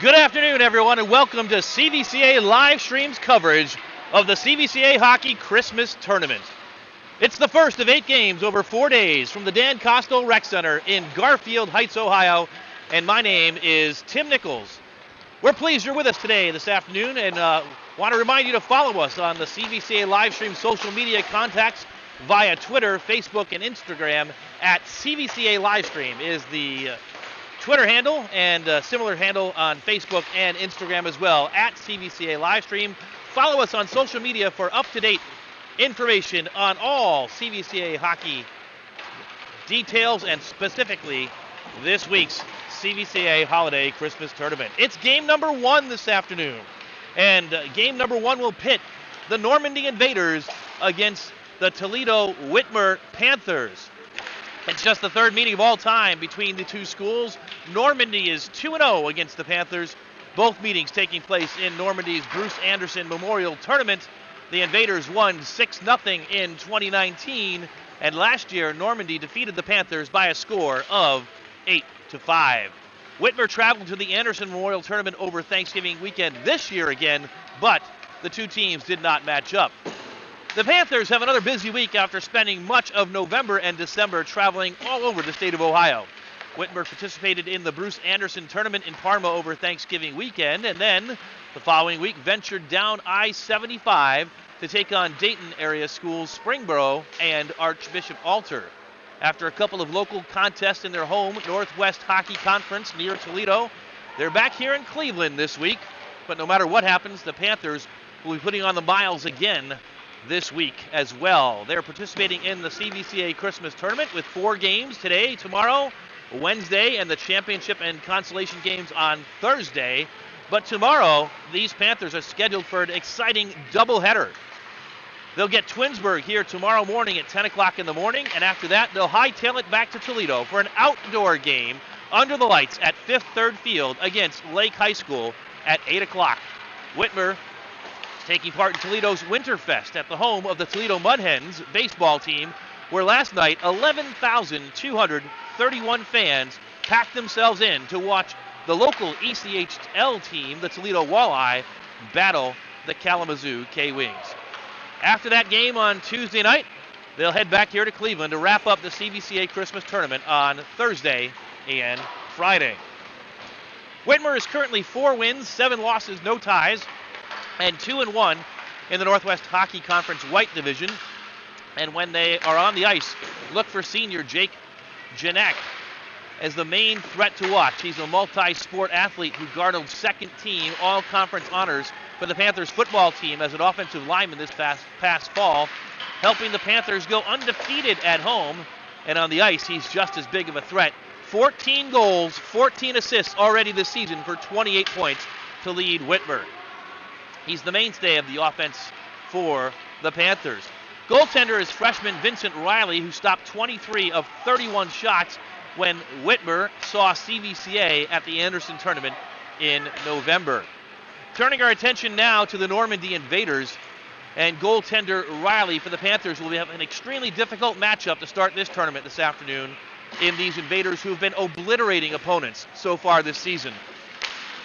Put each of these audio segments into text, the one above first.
Good afternoon, everyone, and welcome to CVCA live streams coverage of the CVCA Hockey Christmas Tournament. It's the first of 8 games over 4 days from the Dan Kostel Rec Center in Garfield Heights, Ohio, and my name is Tim Nichols. We're pleased you're with us today, this afternoon, and want to remind you to follow us on the CVCA live stream social media contacts via Twitter, Facebook, and Instagram at CVCA Livestream is the Twitter handle, and a similar handle on Facebook and Instagram as well, at CVCA Livestream. Follow us on social media for up-to-date information on all CVCA hockey details, and specifically this week's CVCA Holiday Christmas Tournament. It's game number 1 this afternoon, and game number 1 will pit the Normandy Invaders against the Toledo Whitmer Panthers. It's just the third meeting of all time between the two schools. Normandy is 2-0 against the Panthers. Both meetings taking place in Normandy's Bruce Anderson Memorial Tournament. The Invaders won 6-0 in 2019, and last year Normandy defeated the Panthers by a score of 8-5. Whitmer traveled to the Anderson Memorial Tournament over Thanksgiving weekend this year again, but the two teams did not match up. The Panthers have another busy week after spending much of November and December traveling all over the state of Ohio. Whitmer participated in the Bruce Anderson Tournament in Parma over Thanksgiving weekend, and then the following week ventured down I-75 to take on Dayton area schools Springboro and Archbishop Alter. After a couple of local contests in their home Northwest Hockey Conference near Toledo, they're back here in Cleveland this week. But no matter what happens, the Panthers will be putting on the miles again this week as well. They're participating in the CVCA Christmas Tournament with 4 games today, tomorrow, Wednesday, and the championship and consolation games on Thursday. But tomorrow, these Panthers are scheduled for an exciting doubleheader. They'll get Twinsburg here tomorrow morning at 10 o'clock in the morning, and after that, they'll hightail it back to Toledo for an outdoor game under the lights at Fifth Third Field against Lake High School at 8 o'clock. Whitmer taking part in Toledo's Winterfest at the home of the Toledo Mudhens baseball team, where last night 11,231 fans packed themselves in to watch the local ECHL team, the Toledo Walleye, battle the Kalamazoo K-Wings. After that game on Tuesday night, they'll head back here to Cleveland to wrap up the CVCA Christmas Tournament on Thursday and Friday. Whitmer is currently 4 wins, 7 losses, no ties, and 2-1 in the Northwest Hockey Conference White Division. And when they are on the ice, look for senior Jake Janek as the main threat to watch. He's a multi-sport athlete who garnered second-team all-conference honors for the Panthers football team as an offensive lineman this past fall, helping the Panthers go undefeated at home. And on the ice, he's just as big of a threat. 14 goals, 14 assists already this season for 28 points to lead Whitmer. He's the mainstay of the offense for the Panthers. Goaltender is freshman Vincent Riley, who stopped 23 of 31 shots when Whitmer saw CVCA at the Anderson Tournament in November. Turning our attention now to the Normandy Invaders, and goaltender Riley for the Panthers will have an extremely difficult matchup to start this tournament this afternoon in these Invaders who have been obliterating opponents so far this season.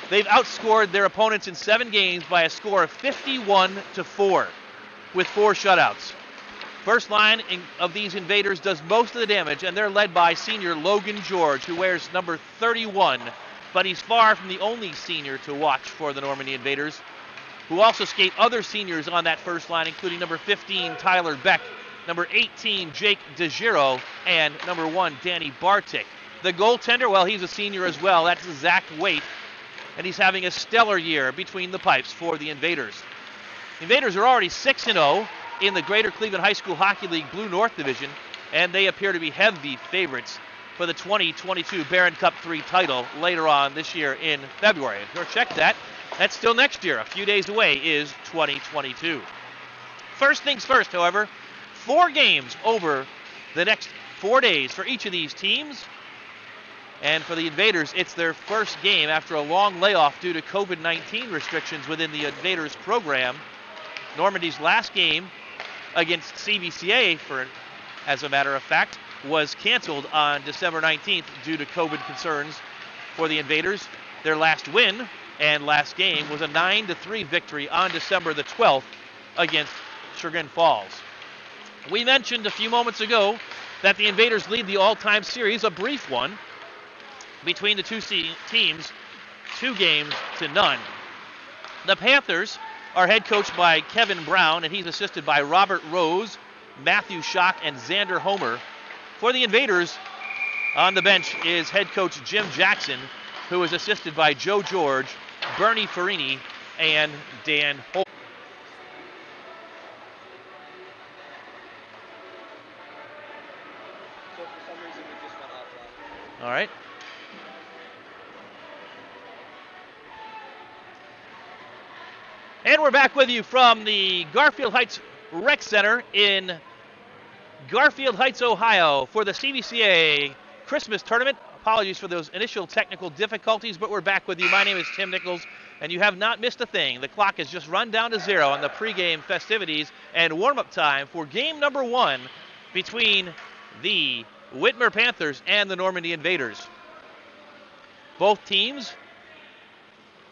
They've outscored their opponents in 7 games by a score of 51-4 with 4 shutouts. First line of these Invaders does most of the damage, and they're led by senior Logan George, who wears number 31, but he's far from the only senior to watch for the Normandy Invaders, who also skate other seniors on that first line, including number 15 Tyler Beck, number 18 Jake DeGiro, and number 1 Danny Bartik. The goaltender, well, he's a senior as well. That's Zach Waite, and he's having a stellar year between the pipes for the Invaders. The Invaders are already 6-0 in the Greater Cleveland High School Hockey League Blue North Division, and they appear to be heavy favorites for the 2022 Barron Cup 3 title later on this year in February. Go check that. That's still next year. A few days away is 2022. First things first, however, 4 games over the next 4 days for each of these teams. And for the Invaders, it's their first game after a long layoff due to COVID-19 restrictions within the Invaders program. Normandy's last game against CVCA, as a matter of fact, was canceled on December 19th due to COVID concerns for the Invaders. Their last win And last game was a 9-3 victory on December the 12th against Chagrin Falls. We mentioned a few moments ago that the Invaders lead the all-time series, a brief one, between the two teams, 2 games to none. The Panthers are head coached by Kevin Brown, and he's assisted by Robert Rose, Matthew Schock, and Xander Homer. For the Invaders, on the bench is head coach Jim Jackson, who is assisted by Joe George, Bernie Farini, and Dan Holt. All right. And we're back with you from the Garfield Heights Rec Center in Garfield Heights, Ohio for the CVCA Christmas Tournament. Apologies for those initial technical difficulties, but we're back with you. My name is Tim Nichols, and you have not missed a thing. The clock has just run down to 0 on the pregame festivities and warm-up time for game number 1 between the Whitmer Panthers and the Normandy Invaders. Both teams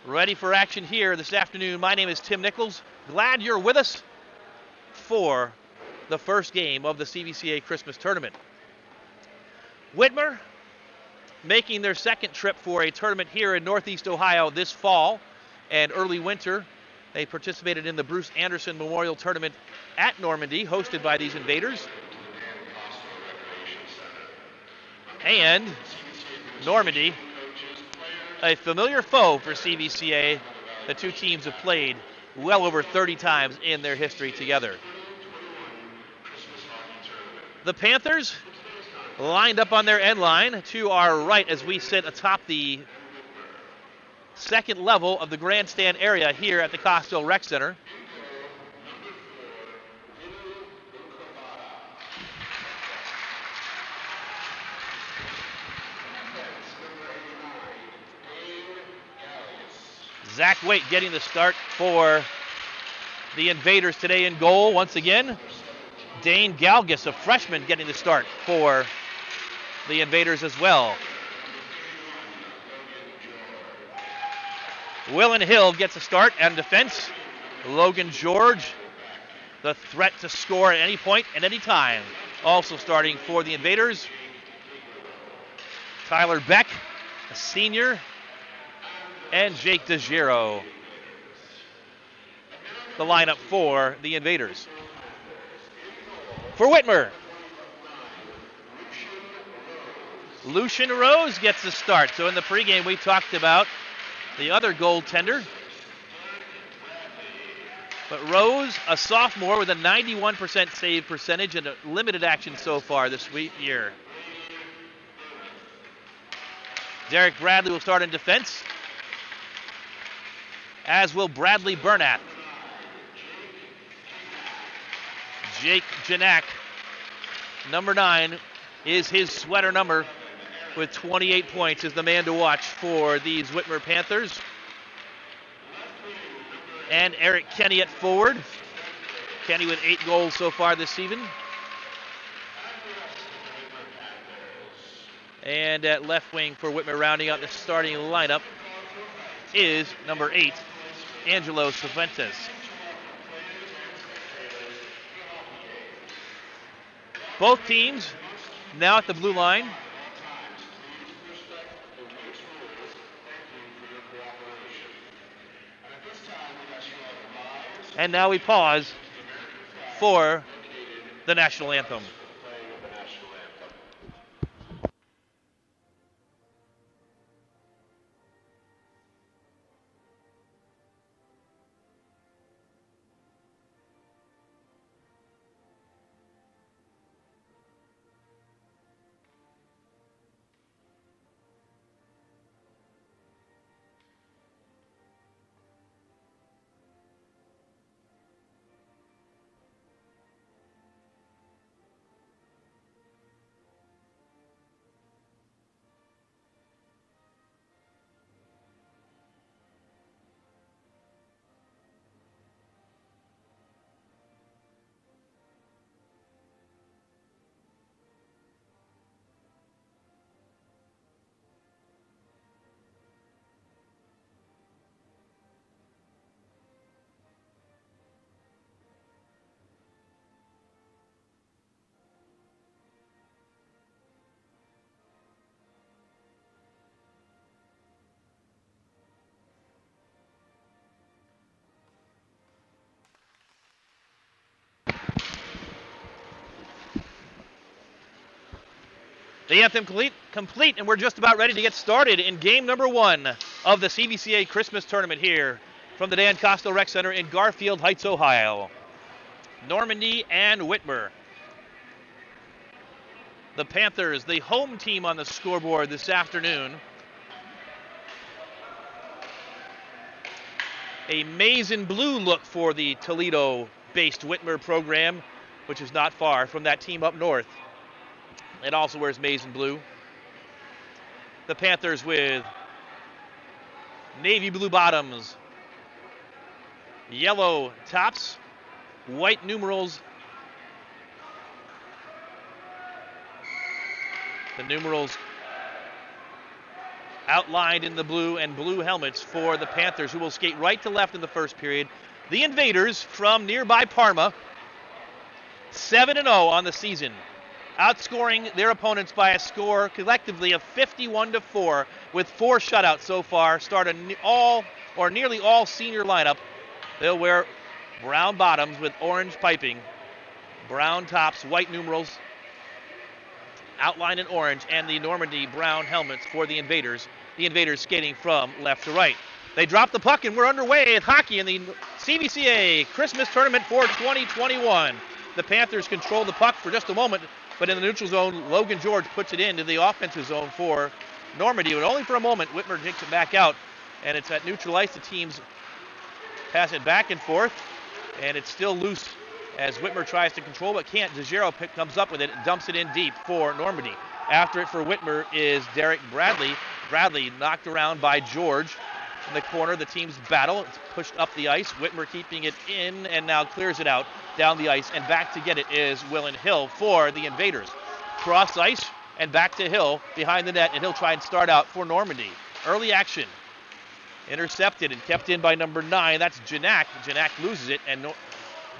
ready for action here this afternoon. My name is Tim Nichols. Glad you're with us for the first game of the CVCA Christmas Tournament. Whitmer making their second trip for a tournament here in Northeast Ohio this fall and early winter. They participated in the Bruce Anderson Memorial Tournament at Normandy, hosted by these Invaders. And Normandy, a familiar foe for CVCA. The two teams have played well over 30 times in their history together. The Panthers lined up on their end line to our right as we sit atop the second level of the grandstand area here at the Kostel Rec Center. Zach Waite getting the start for the Invaders today in goal once again. Dane Galgis, a freshman, getting the start for the Invaders as well. Willen Hill gets a start on defense. Logan George, the threat to score at any point, at any time, also starting for the Invaders. Tyler Beck, a senior, and Jake DeGiro, the lineup for the Invaders. For Whitmer, Lucian Rose gets the start. So in the pregame, we talked about the other goaltender. But Rose, a sophomore with a 91% save percentage and a limited action so far this year. Derek Bradley will start in defense, as will Bradley Burnett. Jake Janak, number 9, is his sweater number with 28 points, is the man to watch for these Whitmer Panthers. And Eric Kenny at forward. Kenny with 8 goals so far this season. And at left wing for Whitmer, rounding out the starting lineup, is number 8, Angelo Cervantes. Both teams now at the blue line. And now we pause for the national anthem. The anthem complete, and we're just about ready to get started in game number 1 of the CVCA Christmas tournament here from the Dan Kostel Rec Center in Garfield Heights, Ohio. Normandy and Whitmer. The Panthers, the home team on the scoreboard this afternoon. A maize and blue look for the Toledo-based Whitmer program, which is not far from that team up north. It also wears maize and blue. The Panthers with navy blue bottoms, yellow tops, white numerals. The numerals outlined in the blue, and blue helmets for the Panthers, who will skate right to left in the first period. The Invaders from nearby Parma, 7-0 on the season, outscoring their opponents by a score collectively of 51-4 with 4 shutouts so far. Start nearly all senior lineup. They'll wear brown bottoms with orange piping, brown tops, white numerals outlined in orange, and the Normandy brown helmets for the Invaders. The Invaders skating from left to right. They drop the puck, and we're underway at hockey in the CVCA Christmas tournament for 2021. The Panthers control the puck for just a moment, but in the neutral zone, Logan George puts it into the offensive zone for Normandy, but only for a moment. Whitmer takes it back out, and it's at neutral ice. The teams pass it back and forth, and it's still loose as Whitmer tries to control but can't. DeGiro comes up with it and dumps it in deep for Normandy. After it for Whitmer is Derek Bradley. Bradley knocked around by George in the corner. The teams battle. It's pushed up the ice. Whitmer keeping it in and now clears it out down the ice, and back to get it is Willen Hill for the Invaders. Cross ice and back to Hill behind the net, and he'll try and start out for Normandy. Early action. Intercepted and kept in by number 9. That's Janak. Janak loses it, and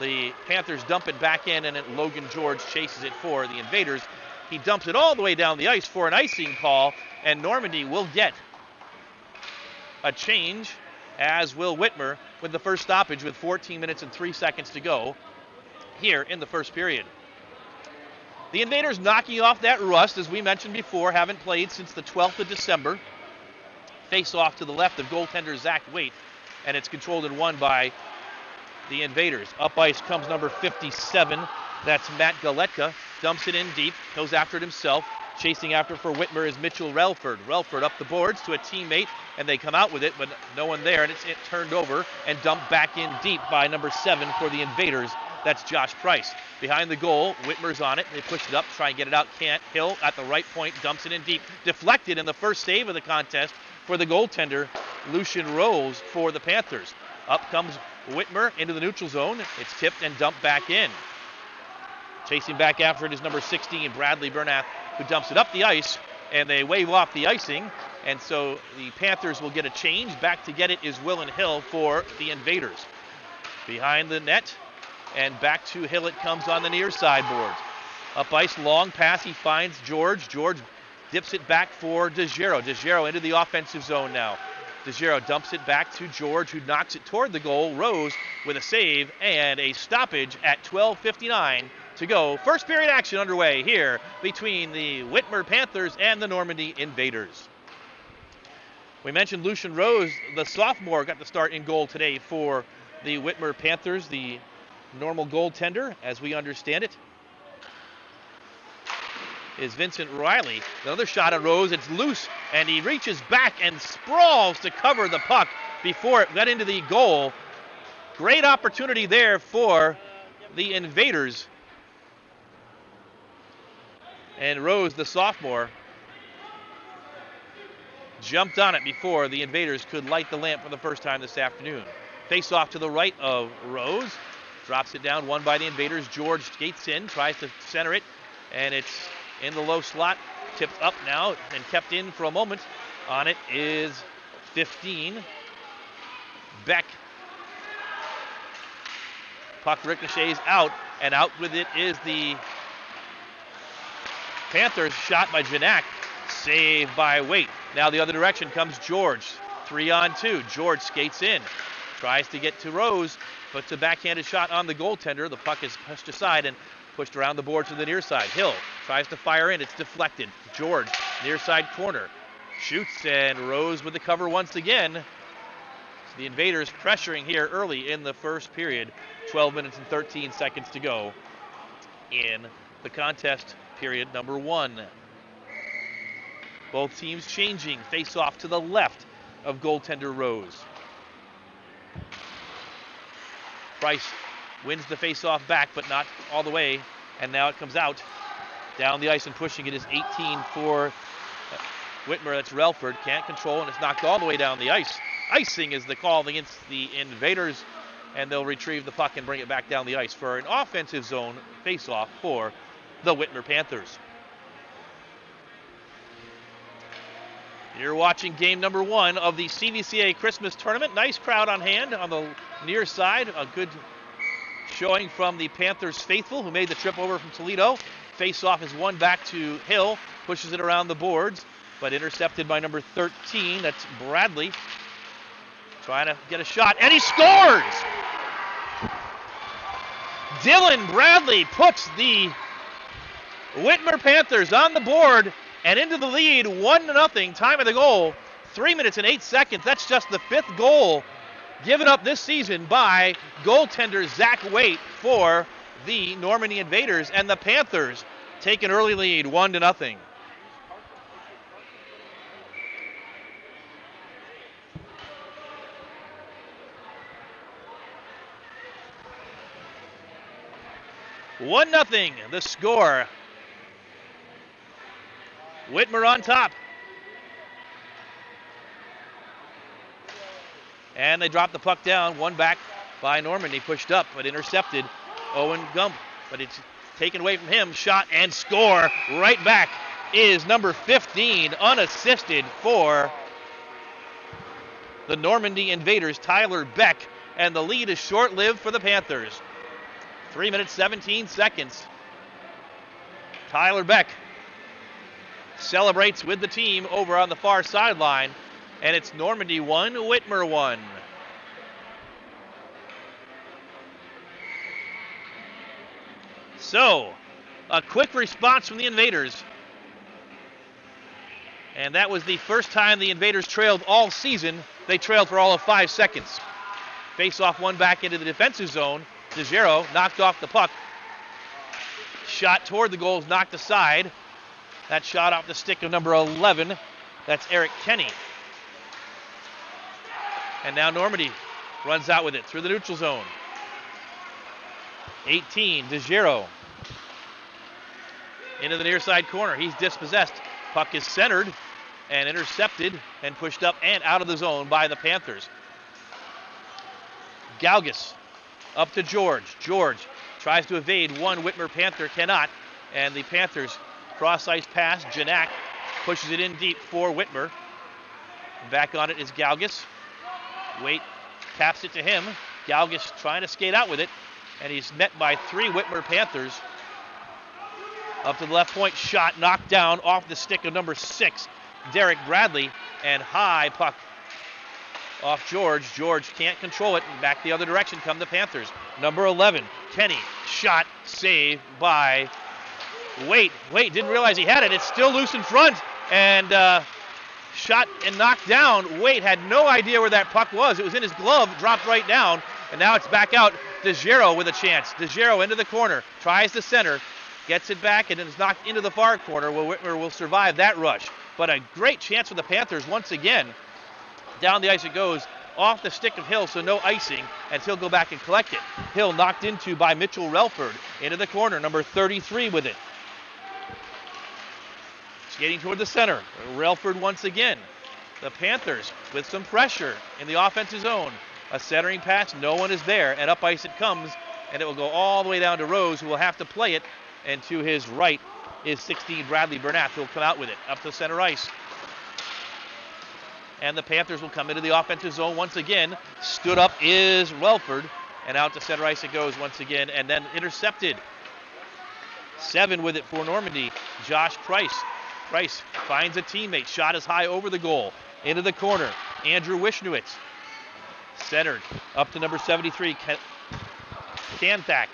the Panthers dump it back in, and then Logan George chases it for the Invaders. He dumps it all the way down the ice for an icing call, and Normandy will get a change, as will Whitmer, with the first stoppage with 14 minutes and 3 seconds to go here in the first period. The Invaders knocking off that rust, as we mentioned before, haven't played since the 12th of December. Face off to the left of goaltender Zach Waite, and it's controlled and won by the Invaders. Up ice comes number 57. That's Matt Galetka. Dumps it in deep. Goes after it himself. Chasing after for Whitmer is Mitchell Relford. Relford up the boards to a teammate, and they come out with it, but no one there, and it's turned over and dumped back in deep by number 7 for the Invaders. That's Josh Price. Behind the goal, Whitmer's on it. They push it up, try and get it out. Can't. Hill at the right point, dumps it in deep. Deflected in the first save of the contest for the goaltender, Lucian Rose for the Panthers. Up comes Whitmer into the neutral zone. It's tipped and dumped back in. Chasing back after it is number 16, Bradley Bernath, who dumps it up the ice, and they wave off the icing, and so the Panthers will get a change. Back to get it is Willen Hill for the Invaders. Behind the net, and back to Hill it comes on the near sideboard. Up ice, long pass, he finds George. George dips it back for DeGiro. DeGiro into the offensive zone now. DeGiro dumps it back to George, who knocks it toward the goal. Rose with a save and a stoppage at 12:59 to go. First period action underway here between the Whitmer Panthers and the Normandy Invaders. We mentioned Lucian Rose, the sophomore, got the start in goal today for the Whitmer Panthers, the normal goaltender, as we understand it, is Vincent Riley. Another shot at Rose. It's loose, and he reaches back and sprawls to cover the puck before it got into the goal. Great opportunity there for the Invaders. And Rose, the sophomore, jumped on it before the Invaders could light the lamp for the first time this afternoon. Face off to the right of Rose. Drops it down, won by the Invaders. George skates in, tries to center it, and it's in the low slot. Tipped up now and kept in for a moment. On it is 15. Beck. Puck ricochets out, and out with it is the Panthers. Shot by Janak. Saved by Waite. Now the other direction comes George. 3-on-2. George skates in. Tries to get to Rose. puts a backhanded shot on the goaltender. The puck is pushed aside and pushed around the board to the near side. Hill tries to fire in. It's deflected. George, near side corner. Shoots, and Rose with the cover once again. So the Invaders pressuring here early in the first period. 12 minutes and 13 seconds to go in the contest period number 1. Both teams changing. Face off to the left of goaltender Rose. Price wins the face-off back, but not all the way. And now it comes out. Down the ice and pushing it is 18 for Whitmer. That's Relford. Can't control, and it's knocked all the way down the ice. Icing is the call against the Invaders, and they'll retrieve the puck and bring it back down the ice for an offensive zone face-off for the Whitmer Panthers. You're watching game number 1 of the CVCA Christmas Tournament. Nice crowd on hand on the near side. A good showing from the Panthers faithful who made the trip over from Toledo. Face-off is won back to Hill. Pushes it around the boards, but intercepted by number 13. That's Bradley. Trying to get a shot, and he scores! Dylan Bradley puts the Whitmer Panthers on the board and into the lead, 1-0, time of the goal, 3 minutes and 8 seconds. That's just the 5th goal given up this season by goaltender Zach Waite for the Normandy Invaders, and the Panthers take an early lead, 1-0. One nothing, the score. Whitmer on top. And they drop the puck down. One back by Normandy. Pushed up, but intercepted. Owen Gump, but it's taken away from him. Shot and score. Right back is number 15, unassisted for the Normandy Invaders, Tyler Beck. And the lead is short-lived for the Panthers. 3 minutes, 17 seconds. Tyler Beck celebrates with the team over on the far sideline, and it's Normandy 1, Whitmer 1. So, a quick response from the Invaders. And that was the first time the Invaders trailed all season. They trailed for all of 5 seconds. Face-off one back into the defensive zone. DeGiro knocked off the puck. Shot toward the goal is knocked aside. That shot off the stick of number 11. That's Eric Kenny. And now Normandy runs out with it through the neutral zone. 18, DeGiro. Into the near side corner. He's dispossessed. Puck is centered and intercepted and pushed up and out of the zone by the Panthers. Galgus up to George. George tries to evade one Whitmer Panther, cannot. And the Panthers cross-ice pass. Janak pushes it in deep for Whitmer. Back on it is Galgus. Waite taps it to him. Galgus trying to skate out with it. And he's met by 3 Whitmer Panthers. Up to the left point, shot knocked down off the stick of number 6, Derek Bradley. And high puck off George. George can't control it, and back the other direction come the Panthers. Number 11, Kenny. Shot saved by Waite. Waite didn't realize he had it. It's still loose in front, and shot and knocked down. Waite had no idea where that puck was. It was in his glove, dropped right down, and now it's back out. DeGiro with a chance. DeGiro into the corner, tries to center, gets it back, and it's knocked into the far corner where Whitmer will survive that rush. But a great chance for the Panthers once again. Down the ice it goes, off the stick of Hill, so no icing, and he'll go back and collect it. Hill knocked into by Mitchell Relford. Into the corner, number 33 with it. Skating toward the center, Relford once again. The Panthers with some pressure in the offensive zone. A centering pass, no one is there, and up ice it comes, and it will go all the way down to Rose, who will have to play it, and to his right is 16 Bradley Bernath, who will come out with it up to center ice. And the Panthers will come into the offensive zone once again. Stood up is Relford, and out to center ice it goes once again, and then intercepted. 7 with it for Normandy, Josh Price. Price finds a teammate, shot is high over the goal. Into the corner, Andrew Wishnowitz. Centered up to number 73, Cantac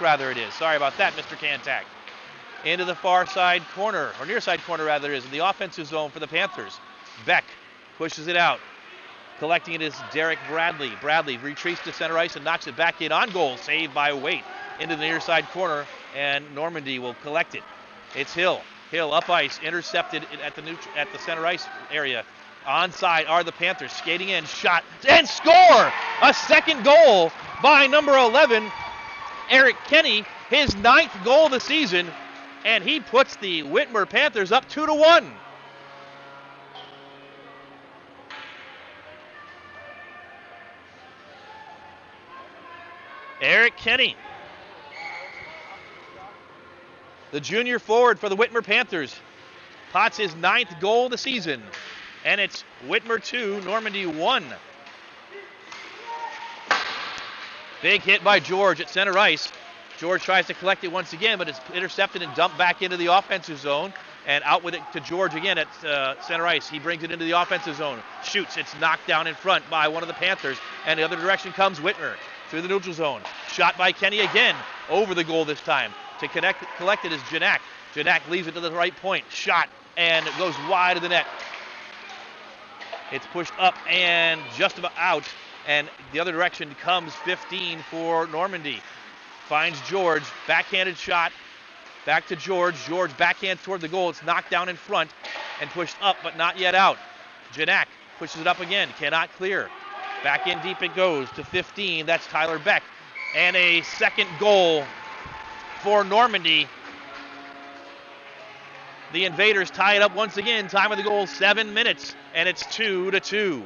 rather it is. Sorry about that, Mr. Cantac. Into the far side corner, or near side corner rather it is, in the offensive zone for the Panthers. Beck pushes it out. Collecting it is Derek Bradley. Bradley retreats to center ice and knocks it back in on goal. Saved by Waite into the near side corner, and Normandy will collect it. It's Hill. Hill up ice, intercepted at the center ice area. Onside are the Panthers. Skating in, shot, and score! A second goal by number 11, Eric Kenny. His 9th goal of the season, and he puts the Whitmer Panthers up 2-1. Eric Kenny, the junior forward for the Whitmer Panthers, pots his 9th goal of the season, and it's Whitmer 2, Normandy 1. Big hit by George at center ice. George tries to collect it once again, but it's intercepted and dumped back into the offensive zone, and out with it to George again at center ice. He brings it into the offensive zone, shoots, it's knocked down in front by one of the Panthers, and the other direction comes Whitmer. Through the neutral zone. Shot by Kenny again. Over the goal this time. To collect it is Janak. Janak leaves it to the right point. Shot and it goes wide of the net. It's pushed up and just about out. And the other direction comes 15 for Normandy. Finds George. Backhanded shot. Back to George. George backhands toward the goal. It's knocked down in front and pushed up but not yet out. Janak pushes it up again. Cannot clear. Back in deep it goes to 15. That's Tyler Beck. And a second goal for Normandy. The Invaders tie it up once again. Time of the goal, 7 minutes. And it's 2-2.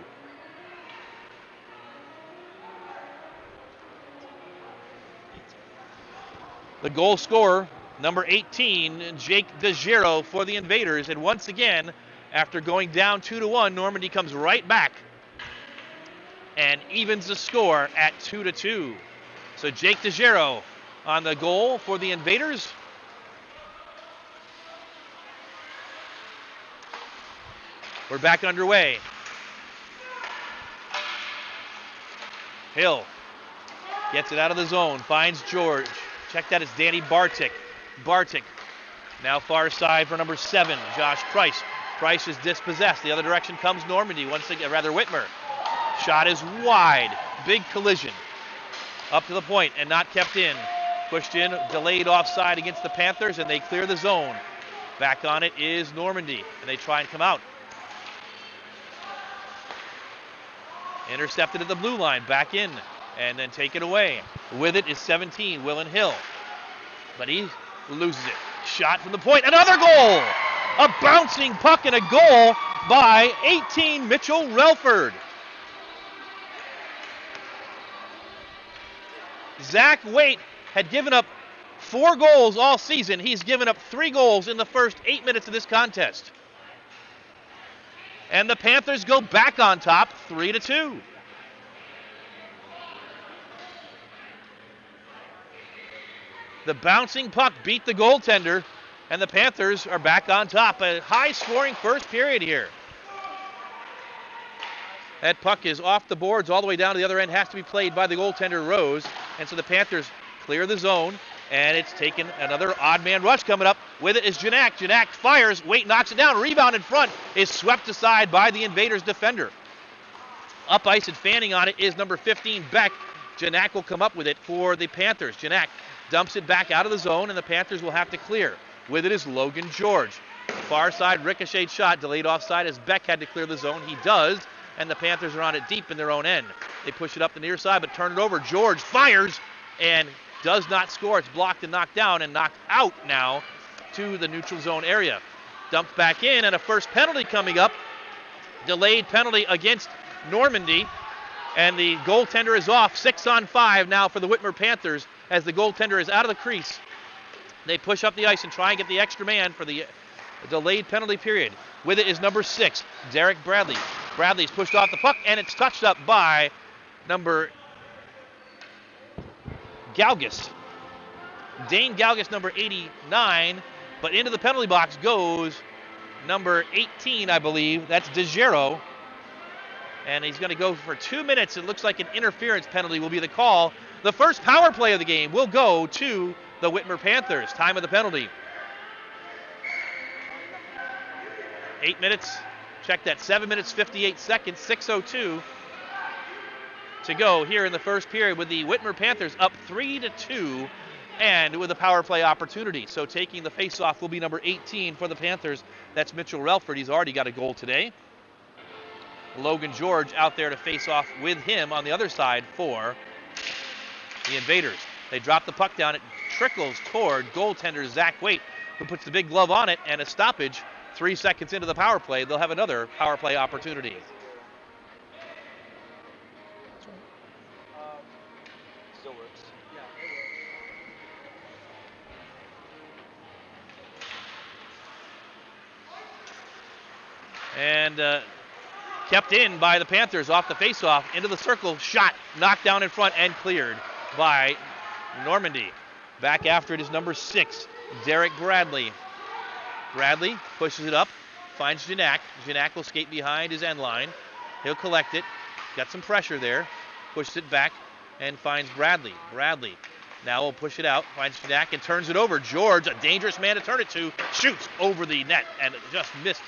The goal scorer, number 18, Jake DeGiro for the Invaders. And once again, after going down 2-1, Normandy comes right back and evens the score at 2-2. So Jake DeGiro on the goal for the Invaders. We're back underway. Hill gets it out of the zone, finds George. Check that, it's Danny Bartik. Bartik now far side for number 7, Josh Price. Price is dispossessed. The other direction comes Normandy, once again, rather Whitmer. Shot is wide. Big collision. Up to the point and not kept in. Pushed in, delayed offside against the Panthers, and they clear the zone. Back on it is Normandy, and they try and come out. Intercepted at the blue line, back in, and then taken away. With it is 17, Willen Hill. But he loses it. Shot from the point, another goal! A bouncing puck and a goal by 18, Mitchell Relford. Zach Waite had given up 4 goals all season. He's given up 3 goals in the first 8 minutes of this contest. And the Panthers go back on top, 3-2. The bouncing puck beat the goaltender, and the Panthers are back on top. A high-scoring first period here. That puck is off the boards all the way down to the other end. Has to be played by the goaltender, Rose. And so the Panthers clear the zone, and it's taken another odd man rush coming up. With it is Janak. Janak fires. Waite knocks it down. Rebound in front is swept aside by the Invaders defender. Up ice and fanning on it is number 15, Beck. Janak will come up with it for the Panthers. Janak dumps it back out of the zone, and the Panthers will have to clear. With it is Logan George. Far side ricochet shot, delayed offside as Beck had to clear the zone. He does, and the Panthers are on it deep in their own end. They push it up the near side, but turn it over. George fires and does not score. It's blocked and knocked down and knocked out now to the neutral zone area. Dumped back in, and a first penalty coming up. Delayed penalty against Normandy, and the goaltender is off. 6-on-5 now for the Whitmer Panthers as the goaltender is out of the crease. They push up the ice and try and get the extra man for the delayed penalty period. With it is number 6, Derek Bradley. Bradley's pushed off the puck, and it's touched up by number Galgus. Dane Galgus, number 89, but into the penalty box goes number 18, I believe. That's DeGiro. and he's going to go for 2 minutes. It looks like an interference penalty will be the call. The first power play of the game will go to the Whitmer Panthers. Time of the penalty. 8 minutes. Check that. 7 minutes, 58 seconds. 6:02 to go here in the first period with the Whitmer Panthers up 3-2 and with a power play opportunity. So taking the face-off will be number 18 for the Panthers. That's Mitchell Relford. He's already got a goal today. Logan George out there to face off with him on the other side for the Invaders. They drop the puck down. It trickles toward goaltender Zach Waite, who puts the big glove on it, and a stoppage 3 seconds into the power play. They'll have another power play opportunity. Still works. Yeah, it And kept in by the Panthers off the faceoff into the circle. Shot knocked down in front and cleared by Normandy. Back after it is number 6, Derek Bradley. Bradley pushes it up, finds Janak. Janak will skate behind his end line. He'll collect it. Got some pressure there. Pushes it back and finds Bradley. Bradley now will push it out, finds Janak and turns it over. George, a dangerous man to turn it to, shoots over the net and just missed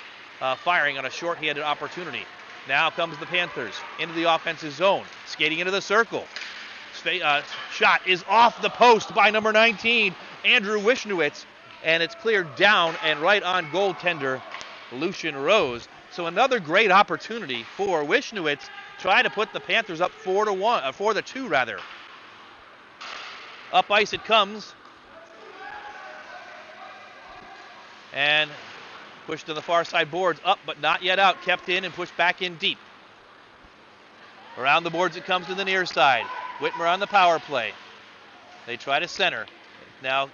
firing on a short-handed opportunity. Now comes the Panthers into the offensive zone, skating into the circle. Shot is off the post by number 19, Andrew Wishnowitz, and it's cleared down and right on goaltender Lucian Rose. So another great opportunity for Wishnowitz, trying to put the Panthers up 4-2 rather. Up ice it comes, and pushed to the far side boards, up but not yet out, kept in and pushed back in deep. Around the boards it comes to the near side. Whitmer on the power play. They try to center. Now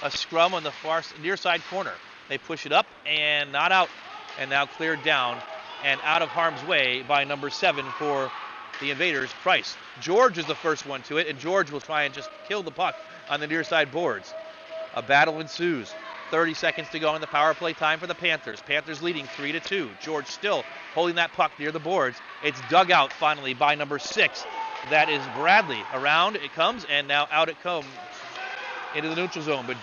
a scrum on the far near side corner. They push it up and not out, and now cleared down and out of harm's way by number 7 for the Invaders, Price. George is the first one to it, and George will try and just kill the puck on the near side boards. A battle ensues. 30 seconds to go in the power play time for the Panthers. Panthers leading 3-2. George still holding that puck near the boards. It's dug out finally by number 6. That is Bradley. Around it comes, and now out it comes into the neutral zone. But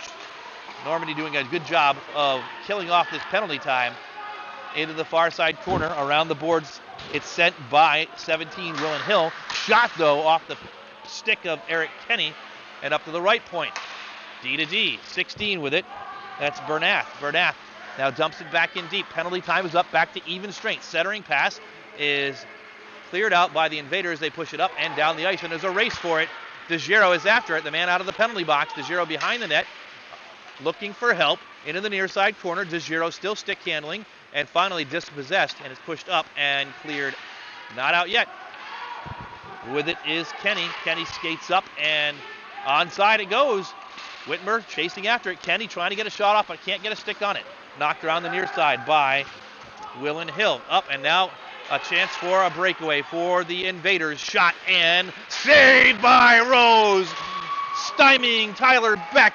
Normandy doing a good job of killing off this penalty time into the far side corner. Around the boards, it's sent by 17, Willen Hill. Shot, though, off the stick of Eric Kenny and up to the right point. D-to-D, 16 with it. That's Bernath. Bernath now dumps it back in deep. Penalty time is up, back to even strength. Centering pass is cleared out by the Invaders. They push it up and down the ice, and there's a race for it. DeGiro is after it. The man out of the penalty box. DeGiro behind the net, looking for help into the near side corner. DeGiro still stick handling, and finally dispossessed, and is pushed up and cleared. Not out yet. With it is Kenny. Kenny skates up, and onside it goes. Whitmer chasing after it. Kenny trying to get a shot off, but can't get a stick on it. Knocked around the near side by Willen Hill. Up, and now a chance for a breakaway for the Invaders. Shot and saved by Rose. Stymieing Tyler Beck.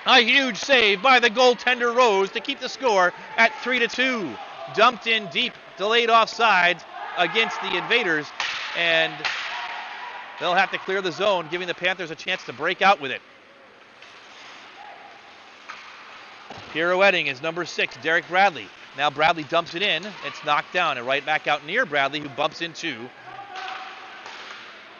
A huge save by the goaltender Rose to keep the score at 3-2. Dumped in deep, delayed offsides against the Invaders, and they'll have to clear the zone, giving the Panthers a chance to break out with it. Pirouetting is number 6, Derek Bradley. Now Bradley dumps it in. It's knocked down and right back out near Bradley, who bumps into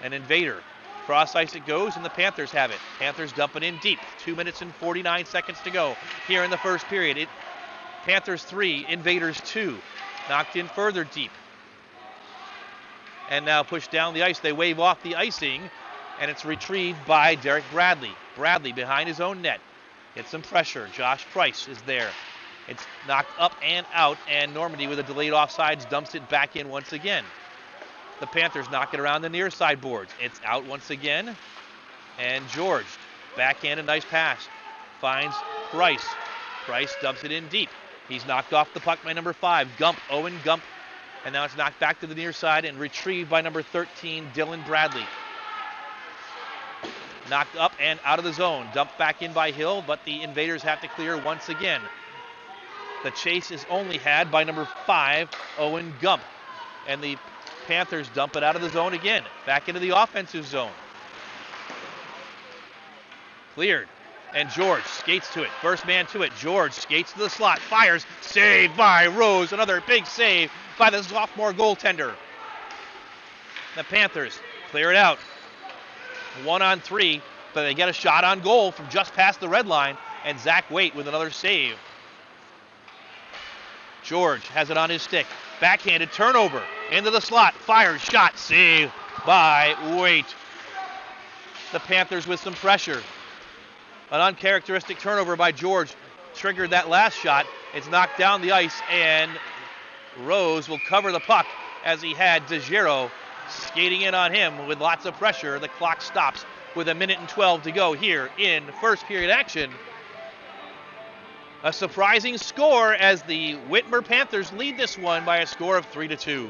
an Invader. Cross ice it goes, and the Panthers have it. Panthers dumping in deep. 2 minutes and 49 seconds to go here in the first period. Panthers 3, Invaders 2. Knocked in further deep. And now pushed down the ice. They wave off the icing, and it's retrieved by Derek Bradley. Bradley behind his own net. Gets some pressure. Josh Price is there. It's knocked up and out, and Normandy with a delayed offsides dumps it back in once again. The Panthers knock it around the near side boards. It's out once again, and George backhand, a nice pass. Finds Price. Price dumps it in deep. He's knocked off the puck by number 5, Gump, Owen Gump, and now it's knocked back to the near side and retrieved by number 13, Dylan Bradley. Knocked up and out of the zone. Dumped back in by Hill, but the Invaders have to clear once again. The chase is only had by number 5, Owen Gump. And the Panthers dump it out of the zone again. Back into the offensive zone. Cleared. And George skates to it. First man to it. George skates to the slot. Fires. Saved by Rose. Another big save by the sophomore goaltender. The Panthers clear it out. 1-on-3, but they get a shot on goal from just past the red line. And Zach Waite with another save. George has it on his stick. Backhanded turnover. Into the slot. Fires. Shot. Save by Waite. The Panthers with some pressure. An uncharacteristic turnover by George triggered that last shot. It's knocked down the ice, and Rose will cover the puck as he had DeGiro skating in on him with lots of pressure. The clock stops with 1:12 to go here in first period action. A surprising score as the Whitmer Panthers lead this one by a score of 3-2.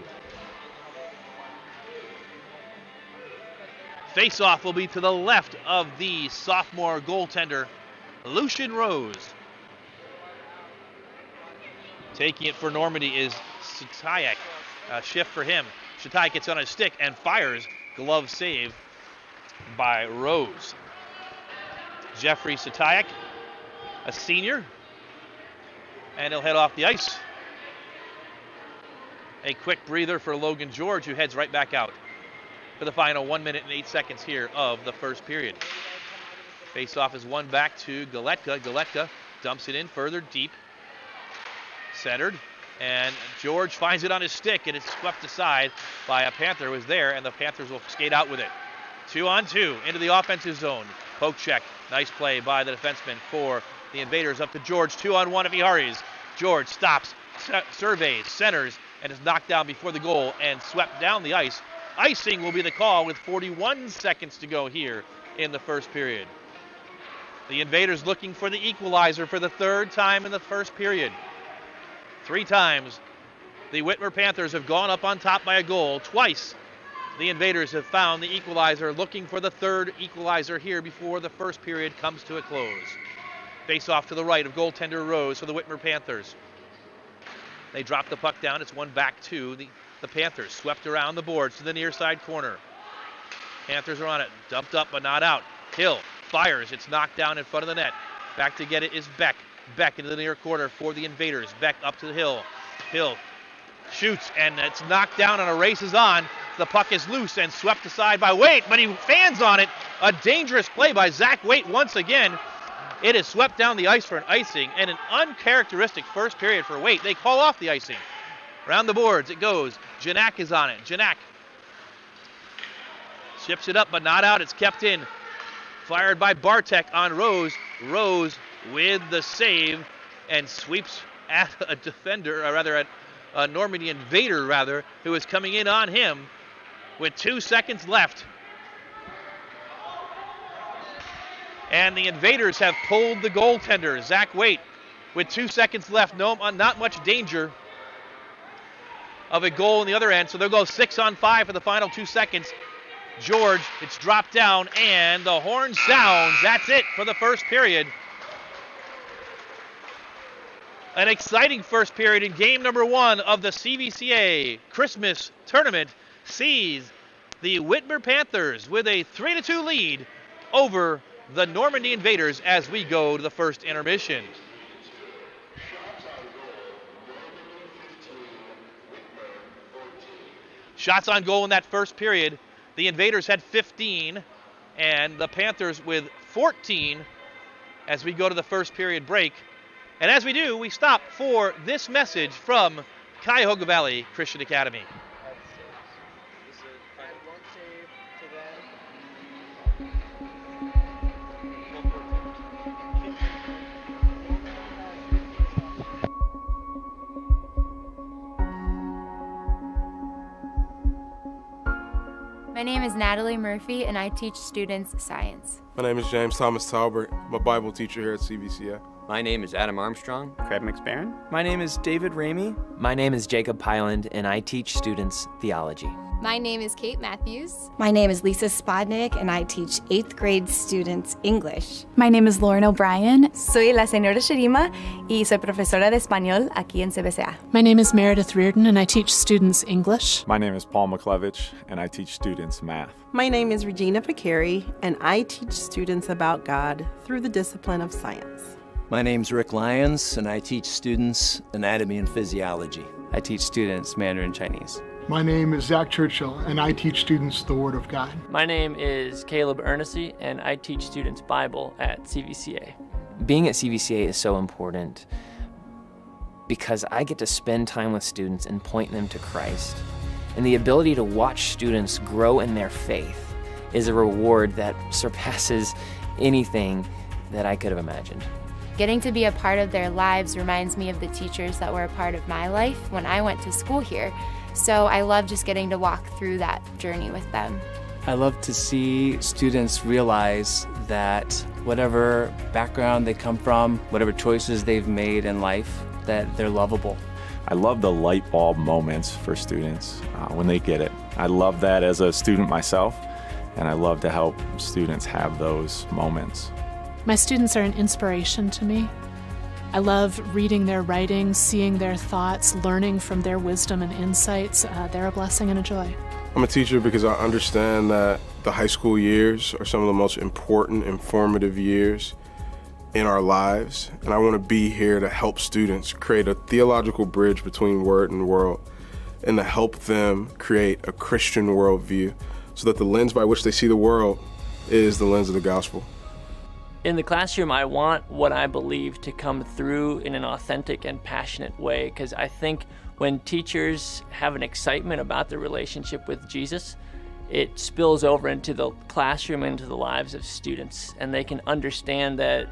Face-off will be to the left of the sophomore goaltender, Lucian Rose. Taking it for Normandy is Satayak. A shift for him. Satayak gets on his stick and fires. Glove save by Rose. Jeffrey Satayak, a senior, and he'll head off the ice. A quick breather for Logan George, who heads right back out for the final 1 minute and 8 seconds here of the first period. Face-off is won back to Galetka. Galetka dumps it in further deep. Centered. And George finds it on his stick, and it's swept aside by a Panther who was there, and the Panthers will skate out with it. 2-on-2 into the offensive zone. Poke check. Nice play by the defenseman for the Invaders. Up to George. 2-on-1 if he hurries. George stops, surveys, centers, and is knocked down before the goal and swept down the ice. Icing will be the call with 41 seconds to go here in the first period. The Invaders looking for the equalizer for the third time in the first period. 3 times the Whitmer Panthers have gone up on top by a goal. Twice the Invaders have found the equalizer, looking for the third equalizer here before the first period comes to a close. Face off to the right of goaltender Rose for the Whitmer Panthers. They drop the puck down. It's won back to the Panthers. Swept around the boards to the near side corner. Panthers are on it. Dumped up but not out. Hill fires. It's knocked down in front of the net. Back to get it is Beck. Beck into the near corner for the Invaders. Beck up to the Hill. Hill shoots, and it's knocked down and a race is on. The puck is loose and swept aside by Waite, but he fans on it. A dangerous play by Zach Waite once again. It is swept down the ice for an icing, and an uncharacteristic first period for Waite. They call off the icing. Around the boards it goes. Janak is on it. Janak ships it up, but not out. It's kept in. Fired by Bartek on Rose. Rose with the save and sweeps at a defender, or rather at a Normandy Invader, who is coming in on him with 2 seconds left. And the Invaders have pulled the goaltender, Zach Waite, with 2 seconds left. Not much danger of a goal on the other end. So they'll go 6-on-5 for the final 2 seconds. George, it's dropped down, and the horn sounds. That's it for the first period. An exciting first period in game number 1 of the CVCA Christmas Tournament sees the Whitmer Panthers with a 3-2 lead over the Normandy Invaders as we go to the first intermission. Shots on goal in that first period. The Invaders had 15, and the Panthers with 14 as we go to the first period break. And as we do, we stop for this message from Cuyahoga Valley Christian Academy. My name is Natalie Murphy, and I teach students science. My name is James Thomas Talbert. I'm a Bible teacher here at CVCA. My name is Adam Armstrong. Craig McSparron. My name is David Ramey. My name is Jacob Pyland, and I teach students theology. My name is Kate Matthews. My name is Lisa Spodnik, and I teach 8th grade students English. My name is Lauren O'Brien. Soy la señora Sherima y soy profesora de español aquí en CVCA. My name is Meredith Reardon, and I teach students English. My name is Paul McClevich, and I teach students math. My name is Regina Picari, and I teach students about God through the discipline of science. My name's Rick Lyons, and I teach students anatomy and physiology. I teach students Mandarin Chinese. My name is Zach Churchill, and I teach students the Word of God. My name is Caleb Ernessy, and I teach students Bible at CVCA. Being at CVCA is so important because I get to spend time with students and point them to Christ. And the ability to watch students grow in their faith is a reward that surpasses anything that I could have imagined. Getting to be a part of their lives reminds me of the teachers that were a part of my life when I went to school here. So I love just getting to walk through that journey with them. I love to see students realize that whatever background they come from, whatever choices they've made in life, that they're lovable. I love the light bulb moments for students when they get it. I love that as a student myself, and I love to help students have those moments. My students are an inspiration to me. I love reading their writing, seeing their thoughts, learning from their wisdom and insights. They're a blessing and a joy. I'm a teacher because I understand that the high school years are some of the most important and formative years in our lives, and I want to be here to help students create a theological bridge between word and world, and to help them create a Christian worldview so that the lens by which they see the world is the lens of the gospel. In the classroom, I want what I believe to come through in an authentic and passionate way, because I think when teachers have an excitement about their relationship with Jesus, it spills over into the classroom, into the lives of students, and they can understand that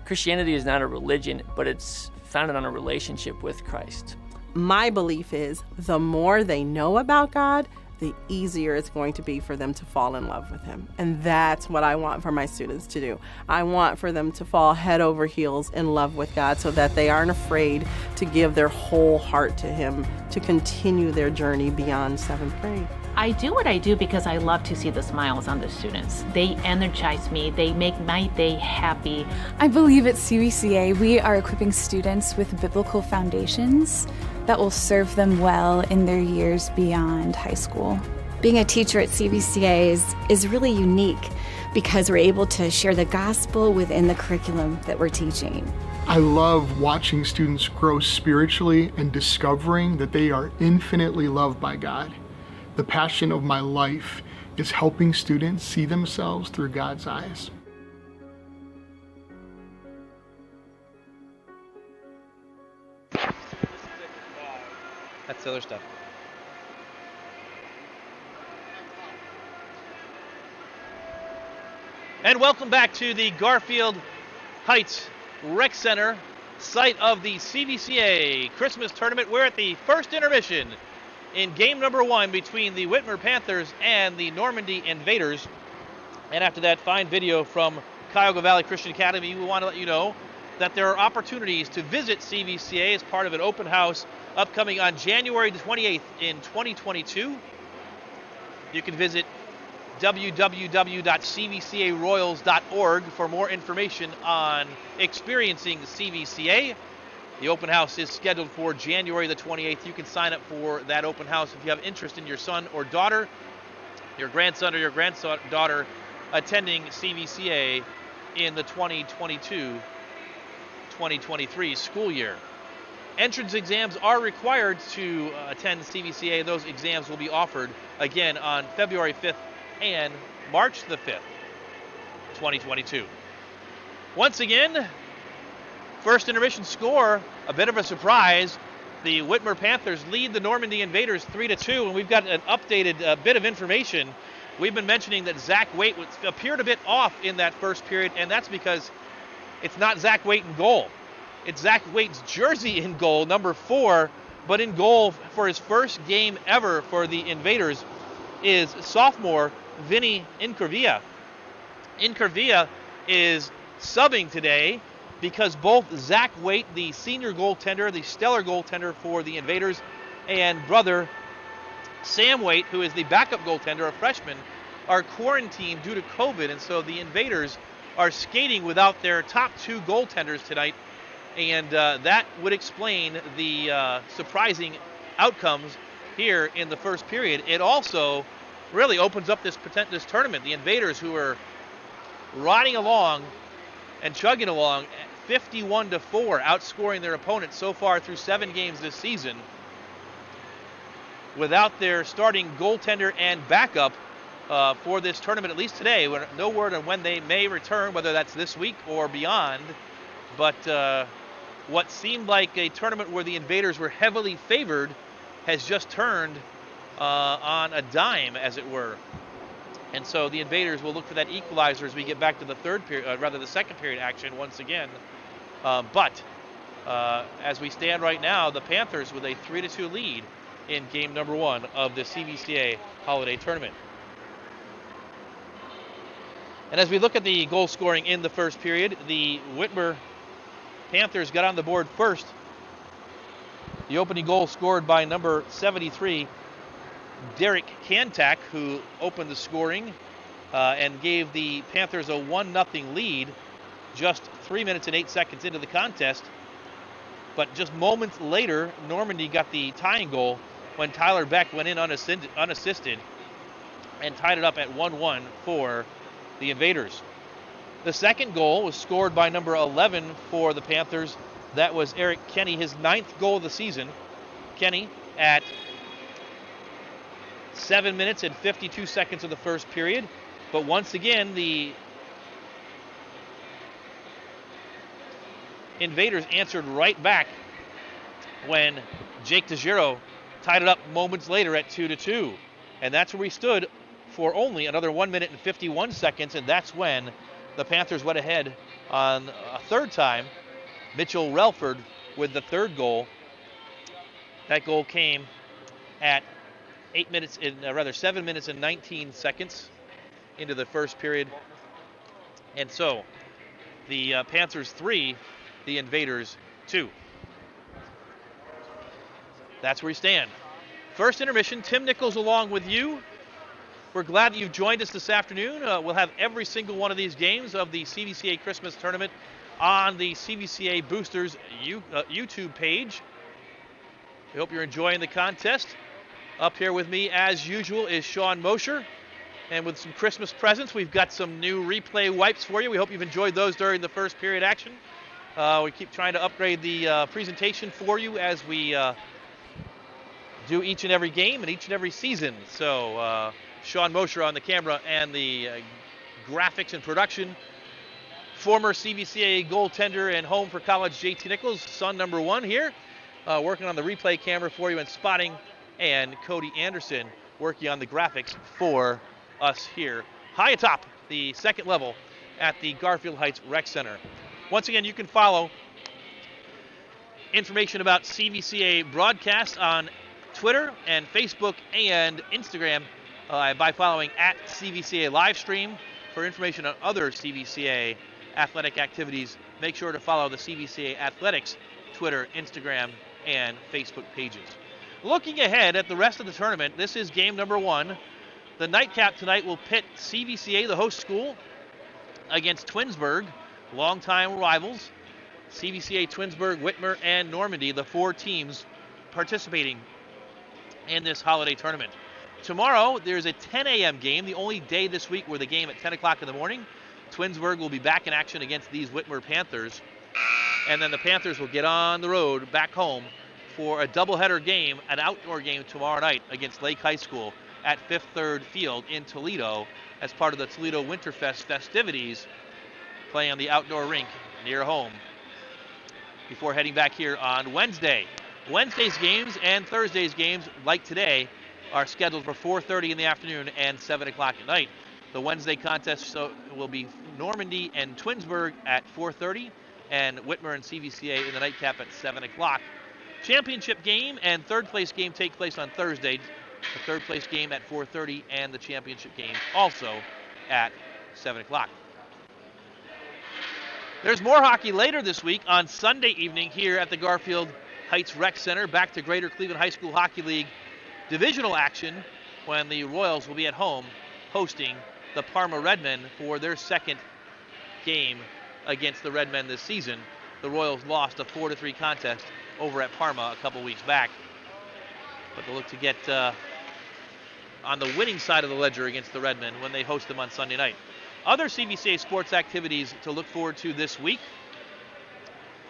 Christianity is not a religion, but it's founded on a relationship with Christ. My belief is the more they know about God, the easier it's going to be for them to fall in love with him. And that's what I want for my students to do. I want for them to fall head over heels in love with God so that they aren't afraid to give their whole heart to him, to continue their journey beyond 7th grade. I do what I do because I love to see the smiles on the students. They energize me. They make my day happy. I believe at CVCA we are equipping students with biblical foundations that will serve them well in their years beyond high school. Being a teacher at CVCA is really unique because we're able to share the gospel within the curriculum that we're teaching. I love watching students grow spiritually and discovering that they are infinitely loved by God. The passion of my life is helping students see themselves through God's eyes. That's the other stuff. And welcome back to the Garfield Heights Rec Center, site of the CVCA Christmas Tournament. We're at the first intermission in game number 1 between the Whitmer Panthers and the Normandy Invaders. And after that fine video from Cuyahoga Valley Christian Academy, we want to let you know that there are opportunities to visit CVCA as part of an open house upcoming on January the 28th in 2022. You can visit www.cvcaroyals.org for more information on experiencing CVCA. The open house is scheduled for January the 28th. You can sign up for that open house if you have interest in your son or daughter, your grandson or your granddaughter attending CVCA in the 2022-2023 school year. Entrance exams are required to attend CVCA. Those exams will be offered again on February 5th and March the 5th, 2022. Once again, first intermission score, a bit of a surprise. The Whitmer Panthers lead the Normandy Invaders 3-2, and we've got an updated bit of information. We've been mentioning that Zach Waite appeared a bit off in that first period, and that's because it's not Zach Waite in goal. It's Zach Waite's jersey in goal, number 4, but in goal for his first game ever for the Invaders is sophomore Vinny Incurvilla. Incurvilla is subbing today because both Zach Waite, the senior goaltender, the stellar goaltender for the Invaders, and brother Sam Waite, who is the backup goaltender, a freshman, are quarantined due to COVID, and so the Invaders are skating without their top 2 goaltenders tonight, and that would explain the surprising outcomes here in the first period. It also really opens up this tournament. The Invaders, who are riding along and chugging along, 51-4, outscoring their opponents so far through 7 games this season, without their starting goaltender and backup for this tournament, at least today. No word on when they may return, whether that's this week or beyond. But what seemed like a tournament where the Invaders were heavily favored has just turned on a dime, as it were. And so the Invaders will look for that equalizer as we get back to the the second period action once again. But as we stand right now, the Panthers with a 3-2 lead in game number 1 of the CVCA Holiday Tournament. And as we look at the goal scoring in the first period, the Whitmer Panthers got on the board first. The opening goal scored by number 73, Derek Kantak, who opened the scoring and gave the Panthers a 1-0 lead just 3 minutes and 8 seconds into the contest. But just moments later, Normandy got the tying goal when Tyler Beck went in unassisted and tied it up at 1-1 for the Invaders. The second goal was scored by number 11 for the Panthers. That was Eric Kenny, his 9th goal of the season. Kenny at 7 minutes and 52 seconds of the first period. But once again, the Invaders answered right back when Jake DeGiro tied it up moments later at 2-2. And that's where we stood for only another 1 minute and 51 seconds, and that's when the Panthers went ahead on a third time. Mitchell Relford with the third goal. That goal came at 7 minutes and 19 seconds into the first period. And so the Panthers 3, the Invaders 2. That's where we stand. First intermission, Tim Nichols along with you. We're glad that you've joined us this afternoon. We'll have every single one of these games of the CVCA Christmas Tournament on the CVCA Boosters YouTube page. We hope you're enjoying the contest. Up here with me, as usual, is Sean Mosher. And with some Christmas presents, we've got some new replay wipes for you. We hope you've enjoyed those during the first period action. We keep trying to upgrade the presentation for you as we do each and every game and each and every season. So Sean Mosher on the camera and the graphics and production. Former CVCA goaltender and home for college JT Nichols, son number 1 here, working on the replay camera for you and spotting, and Cody Anderson working on the graphics for us here high atop the second level at the Garfield Heights Rec Center. Once again, you can follow information about CVCA broadcasts on Twitter and Facebook and Instagram by following at CVCA Livestream. For information on other CVCA athletic activities, make sure to follow the CVCA Athletics Twitter, Instagram, and Facebook pages. Looking ahead at the rest of the tournament, this is game number 1. The nightcap tonight will pit CVCA, the host school, against Twinsburg, longtime rivals. CVCA, Twinsburg, Whitmer, and Normandy, the 4 teams participating in this holiday tournament. Tomorrow, there's a 10 a.m. game, the only day this week where the game at 10 o'clock in the morning. Twinsburg will be back in action against these Whitmer Panthers. And then the Panthers will get on the road back home for a doubleheader game, an outdoor game tomorrow night against Lake High School at Fifth Third Field in Toledo as part of the Toledo Winterfest festivities, playing on the outdoor rink near home before heading back here on Wednesday. Wednesday's games and Thursday's games, like today, are scheduled for 4:30 in the afternoon and 7 o'clock at night. The Wednesday contest will be Normandy and Twinsburg at 4:30 and Whitmer and CVCA in the nightcap at 7 o'clock. Championship game and third place game take place on Thursday. The third place game at 4:30 and the championship game also at 7 o'clock. There's more hockey later this week on Sunday evening here at the Garfield Heights Rec Center. Back to Greater Cleveland High School Hockey League divisional action when the Royals will be at home hosting the Parma Redmen for their second game against the Redmen this season. The Royals lost a 4-3 contest over at Parma a couple weeks back, but they'll look to get on the winning side of the ledger against the Redmen when they host them on Sunday night. Other CVCA sports activities to look forward to this week.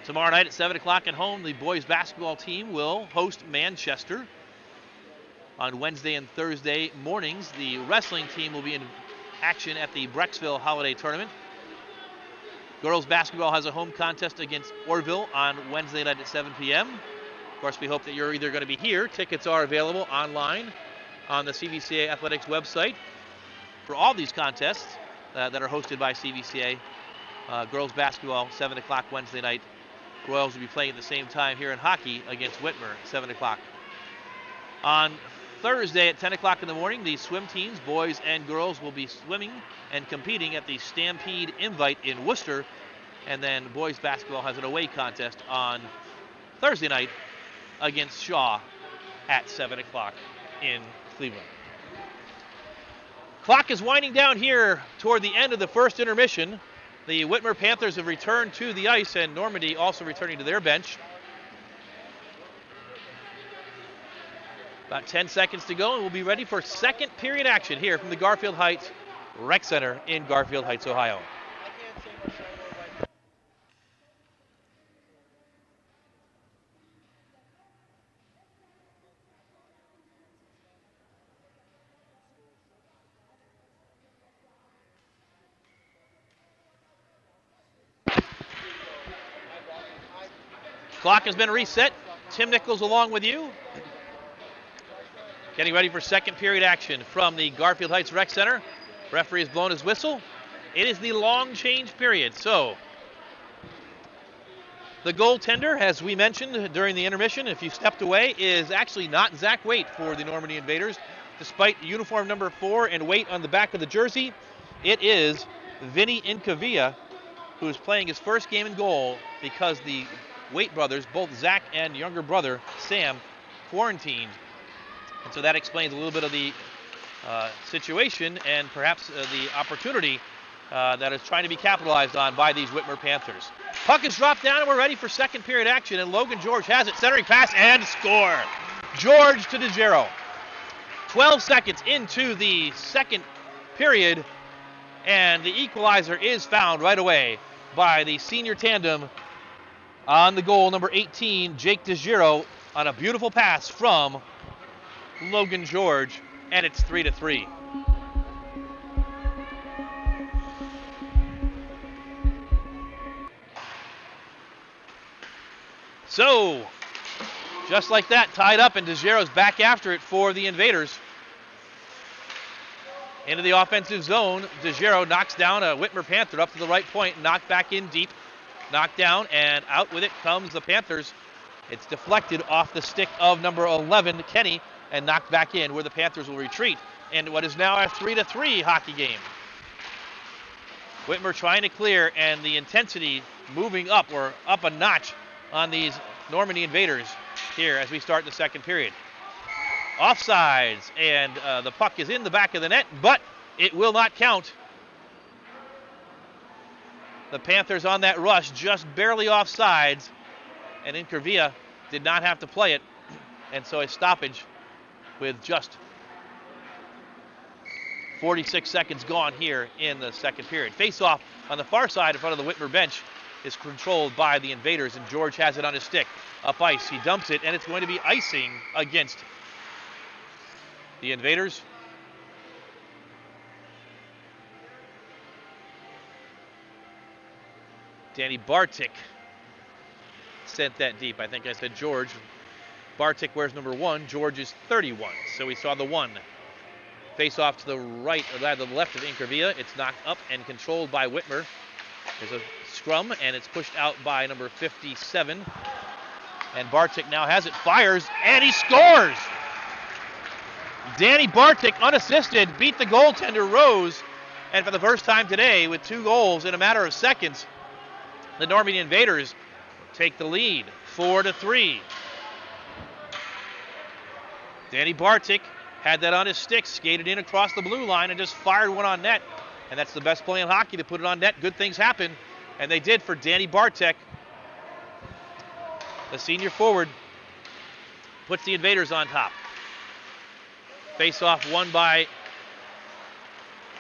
Tomorrow night at 7 o'clock at home, the boys basketball team will host Manchester. On Wednesday and Thursday mornings, the wrestling team will be in action at the Brecksville Holiday Tournament. Girls basketball has a home contest against Orville on Wednesday night at 7 p.m. Of course, we hope that you're either going to be here. Tickets are available online on the CVCA Athletics website for all these contests that are hosted by CVCA. Girls basketball, 7 o'clock Wednesday night. Royals will be playing at the same time here in hockey against Whitmer, 7 o'clock. On Thursday at 10 o'clock in the morning, the swim teams, boys and girls, will be swimming and competing at the Stampede Invite in Worcester. And then boys basketball has an away contest on Thursday night against Shaw at 7 o'clock in Cleveland. Clock is winding down here toward the end of the first intermission. The Whitmer Panthers have returned to the ice, and Normandy also returning to their bench. About 10 seconds to go, and we'll be ready for second period action here from the Garfield Heights Rec Center in Garfield Heights, Ohio. Clock has been reset. Tim Nichols along with you. Getting ready for second period action from the Garfield Heights Rec Center. Referee has blown his whistle. It is the long change period. So the goaltender, as we mentioned during the intermission, if you stepped away, is actually not Zach Waite for the Normandy Invaders. Despite uniform number 4 and Waite on the back of the jersey, it is Vinny Incavia who is playing his first game in goal because the Waite brothers, both Zach and younger brother Sam, quarantined. And so that explains a little bit of the situation and perhaps the opportunity that is trying to be capitalized on by these Whitmer Panthers. Puck is dropped down and we're ready for second period action, and Logan George has it, centering pass and score. George to DeGiro. 12 seconds into the second period, and the equalizer is found right away by the senior tandem on the goal, number 18, Jake DeGiro, on a beautiful pass from Logan George, and it's 3-3. So, just like that, tied up, and DeGiro's back after it for the Invaders. Into the offensive zone, DeGiro knocks down a Whitmer Panther up to the right point, knocked back in deep, knocked down, and out with it comes the Panthers. It's deflected off the stick of number 11, Kenny, and knocked back in where the Panthers will retreat in what is now a 3-3 hockey game. Whitmer trying to clear, and the intensity moving up, or up a notch on these Normandy Invaders here as we start the second period. Offsides, and the puck is in the back of the net, but it will not count. The Panthers on that rush just barely offsides, and Incavia did not have to play it, and so a stoppage with just 46 seconds gone here in the second period. Face-off on the far side in front of the Whitmer bench is controlled by the Invaders, and George has it on his stick. Up ice, he dumps it, and it's going to be icing against the Invaders. Danny Bartik sent that deep. I think I said George. Bartik wears number 1. George is 31. So we saw the 1. Face off to the right, or rather the left of Incavia. It's knocked up and controlled by Whitmer. There's a scrum, and it's pushed out by number 57. And Bartik now has it, fires, and he scores! Danny Bartik, unassisted, beat the goaltender, Rose. And for the first time today, with 2 goals in a matter of seconds, the Normandy Invaders take the lead, 4-3. Danny Bartik had that on his stick, skated in across the blue line and just fired one on net. And that's the best play in hockey, to put it on net. Good things happen, and they did for Danny Bartik. The senior forward puts the Invaders on top. Face-off won by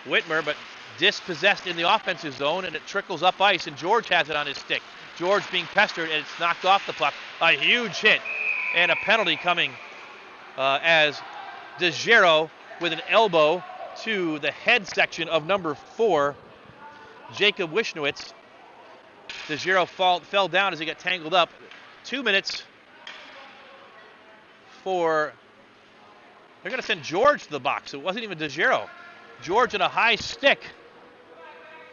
Whitmer, but dispossessed in the offensive zone, and it trickles up ice, and George has it on his stick. George being pestered, and it's knocked off the puck. A huge hit, and a penalty coming as DeGiro with an elbow to the head section of number 4, Jacob Wishnowitz. DeGiro fell down as he got tangled up. 2 minutes for... They're going to send George to the box. It wasn't even DeGiro. George in a high stick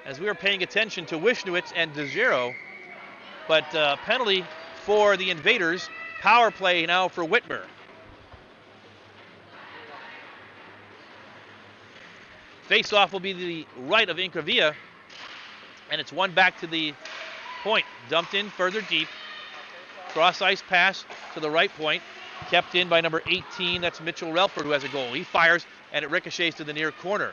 as we were paying attention to Wishnowitz and DeGiro. But penalty for the Invaders. Power play now for Whitmer. Face-off will be to the right of Incravia, and it's one back to the point. Dumped in further deep. Cross-ice pass to the right point. Kept in by number 18. That's Mitchell Relford, who has a goal. He fires, and it ricochets to the near corner.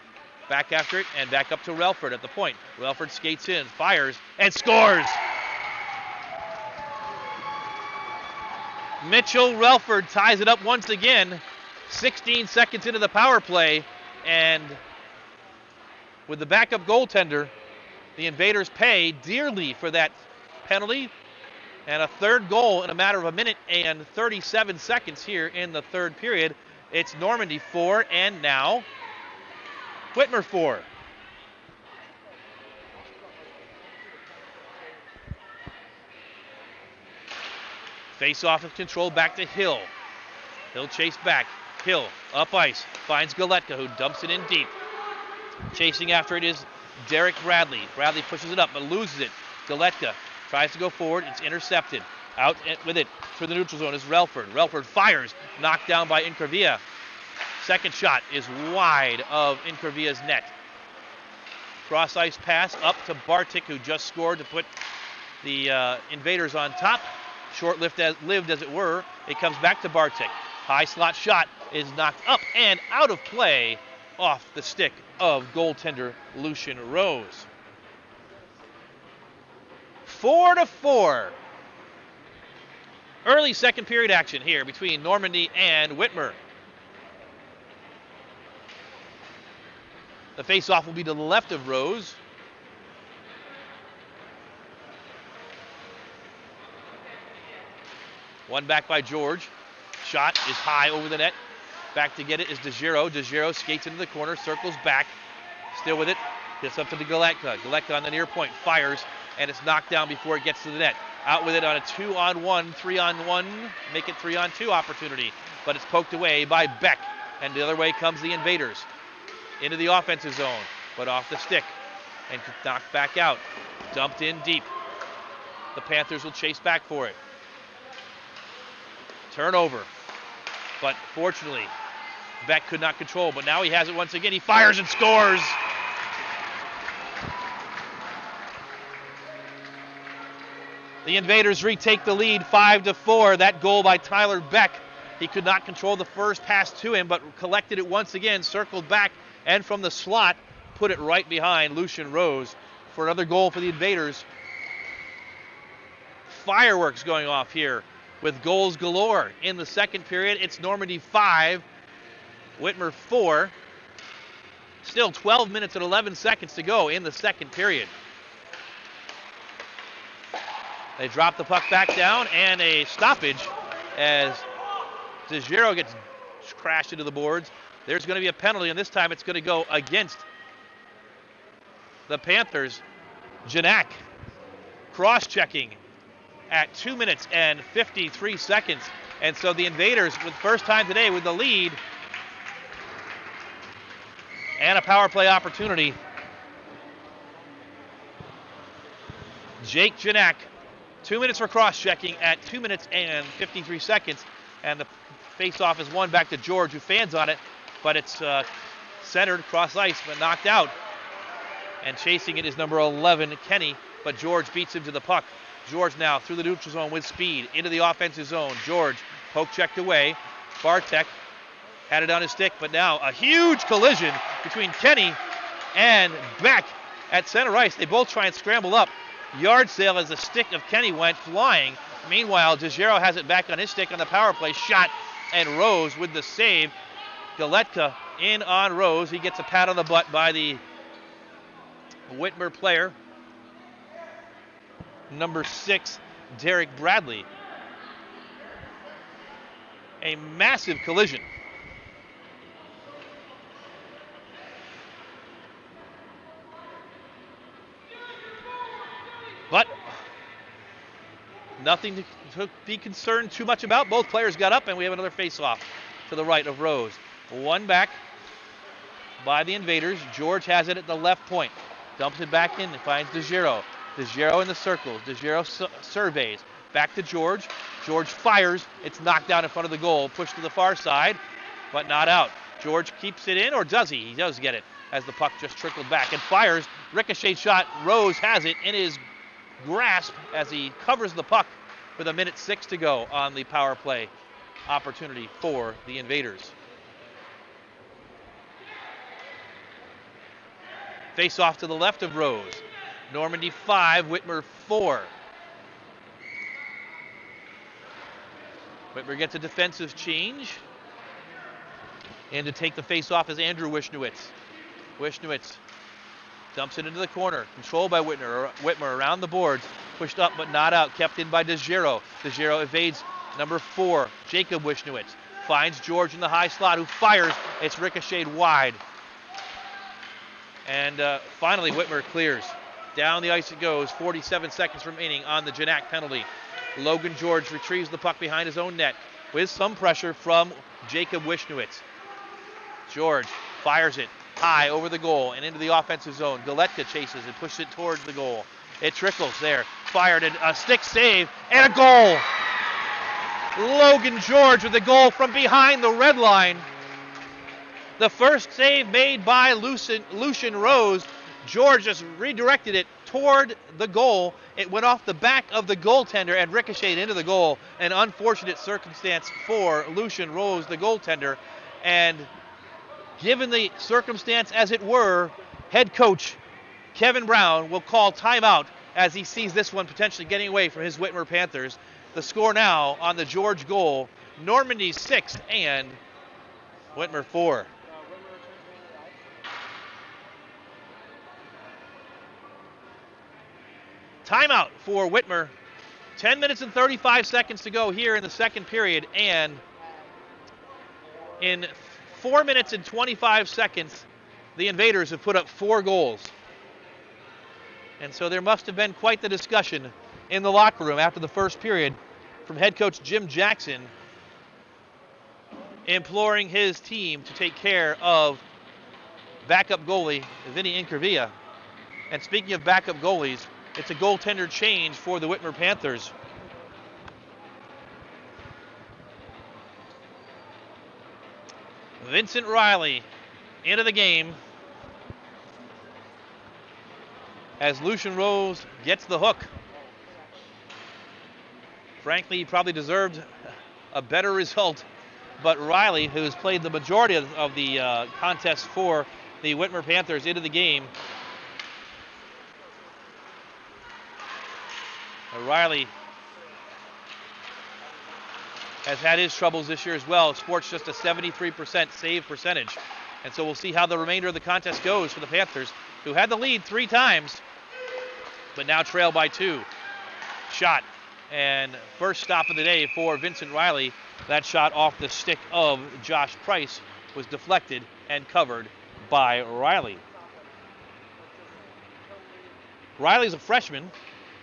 Back after it, and back up to Relford at the point. Relford skates in, fires, and scores! Mitchell Relford ties it up once again. 16 seconds into the power play, and with the backup goaltender, the Invaders pay dearly for that penalty, and a third goal in a matter of a minute and 37 seconds here in the third period. It's Normandy 4, and now Whitmer 4. Face-off is controlled back to Hill. Hill chased back. Hill up ice, finds Galetka, who dumps it in deep. Chasing after it is Derek Bradley. Bradley pushes it up but loses it. Galetka tries to go forward. It's intercepted. Out with it through the neutral zone is Relford. Relford fires. Knocked down by Incravia. Second shot is wide of Incravia's net. Cross-ice pass up to Bartik, who just scored to put the Invaders on top. Short-lived as it were. It comes back to Bartik. High slot shot is knocked up and out of play off the stick of goaltender Lucian Rose. 4-4. Early second period action here between Normandy and Whitmer. The face-off will be to the left of Rose. One back by George. Shot is high over the net. Back to get it is DeGiro. DeGiro skates into the corner, circles back. Still with it. Gets up to the Galetka. Galetka on the near point. Fires, and it's knocked down before it gets to the net. Out with it on a 2-on-1, 3-on-1, make it 3-on-2 opportunity. But it's poked away by Beck. And the other way comes the Invaders. Into the offensive zone, but off the stick. And knocked back out. Dumped in deep. The Panthers will chase back for it. Turnover. But fortunately, Beck could not control. But now he has it once again. He fires and scores. The Invaders retake the lead 5-4. That goal by Tyler Beck. He could not control the first pass to him, but collected it once again, circled back, and from the slot, put it right behind Lucian Rose for another goal for the Invaders. Fireworks going off here with goals galore. In the second period, it's Normandy 5, Whitmer 4. Still 12 minutes and 11 seconds to go in the second period. They drop the puck back down, and a stoppage as DeGiro gets crashed into the boards. There's going to be a penalty, and this time it's going to go against the Panthers. Janak cross-checking at 2 minutes and 53 seconds. And so the Invaders, for the first time today, with the lead and a power play opportunity. Jake Janak, 2 minutes for cross-checking at 2 minutes and 53 seconds. And the face-off is won back to George, who fans on it. But it's centered cross ice, but knocked out. And chasing it is number 11, Kenny. But George beats him to the puck. George now through the neutral zone with speed into the offensive zone. George poke checked away. Bartek had it on his stick, but now a huge collision between Kenny and Beck at center ice. They both try and scramble up. Yard sale as the stick of Kenny went flying. Meanwhile, DeGiro has it back on his stick on the power play shot, and Rose with the save. Galetka in on Rose. He gets a pat on the butt by the Whitmer player, number 6, Derek Bradley. A massive collision. But nothing to be concerned too much about. Both players got up, and we have another face-off to the right of Rose. One back by the Invaders. George has it at the left point. Dumps it back in and finds DeGiro. DeGiro in the circles. DeGiro surveys. Back to George. George fires. It's knocked down in front of the goal. Pushed to the far side, but not out. George keeps it in, or does he? He does get it as the puck just trickled back and fires. Ricochet shot. Rose has it in his grasp as he covers the puck with 1:06 to go on the power play opportunity for the Invaders. Face off to the left of Rose. Normandy 5, Whitmer 4. Whitmer gets a defensive change. And to take the face off is Andrew Wishnowitz. Wishnowitz dumps it into the corner. Controlled by Whitmer around the boards. Pushed up but not out. Kept in by DeGiro. DeGiro evades number 4, Jacob Wishnowitz. Finds George in the high slot, who fires. It's ricocheted wide. And finally, Whitmer clears. Down the ice it goes. 47 seconds remaining on the Janak penalty. Logan George retrieves the puck behind his own net with some pressure from Jacob Wishnowitz. George fires it high over the goal and into the offensive zone. Galetka chases and pushes it towards the goal. It trickles there. Fired, and a stick save and a goal. Logan George with a goal from behind the red line. The first save made by Lucian Rose. George just redirected it toward the goal. It went off the back of the goaltender and ricocheted into the goal. An unfortunate circumstance for Lucian Rose, the goaltender. And given the circumstance as it were, head coach Kevin Brown will call timeout as he sees this one potentially getting away from his Whitmer Panthers. The score now on the George goal, Normandy 6 and Whitmer 4. Timeout for Whitmer. 10 minutes and 35 seconds to go here in the second period. And in 4 minutes and 25 seconds, the Invaders have put up 4 goals. And so there must have been quite the discussion in the locker room after the first period from head coach Jim Jackson, imploring his team to take care of backup goalie Vinny Incurvilla. And speaking of backup goalies, it's a goaltender change for the Whitmer Panthers. Vincent Riley into the game as Lucian Rose gets the hook. Frankly, he probably deserved a better result, but Riley, who has played the majority of the contest for the Whitmer Panthers, into the game. Riley has had his troubles this year as well. Sports just a 73% save percentage. And so we'll see how the remainder of the contest goes for the Panthers, who had the lead 3 times, but now trail by 2. Shot. And first stop of the day for Vincent Riley. That shot off the stick of Josh Price was deflected and covered by Riley. Riley's a freshman.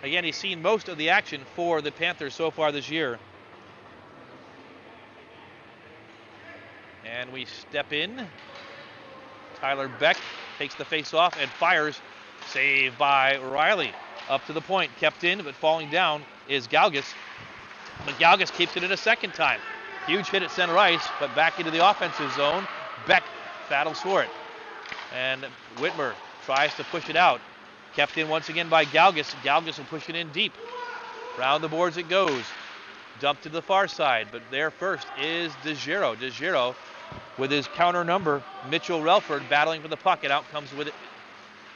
Again, he's seen most of the action for the Panthers so far this year. And we step in. Tyler Beck takes the face off and fires. Saved by Riley. Up to the point, kept in, but falling down is Galgus. But Galgus keeps it in a second time. Huge hit at center ice, but back into the offensive zone. Beck battles for it. And Whitmer tries to push it out. Kept in once again by Galgus. Galgus will push it in deep. Round the boards it goes. Dumped to the far side, but there first is DeGiro. DeGiro with his counter number, Mitchell Relford, battling for the puck, and out comes with it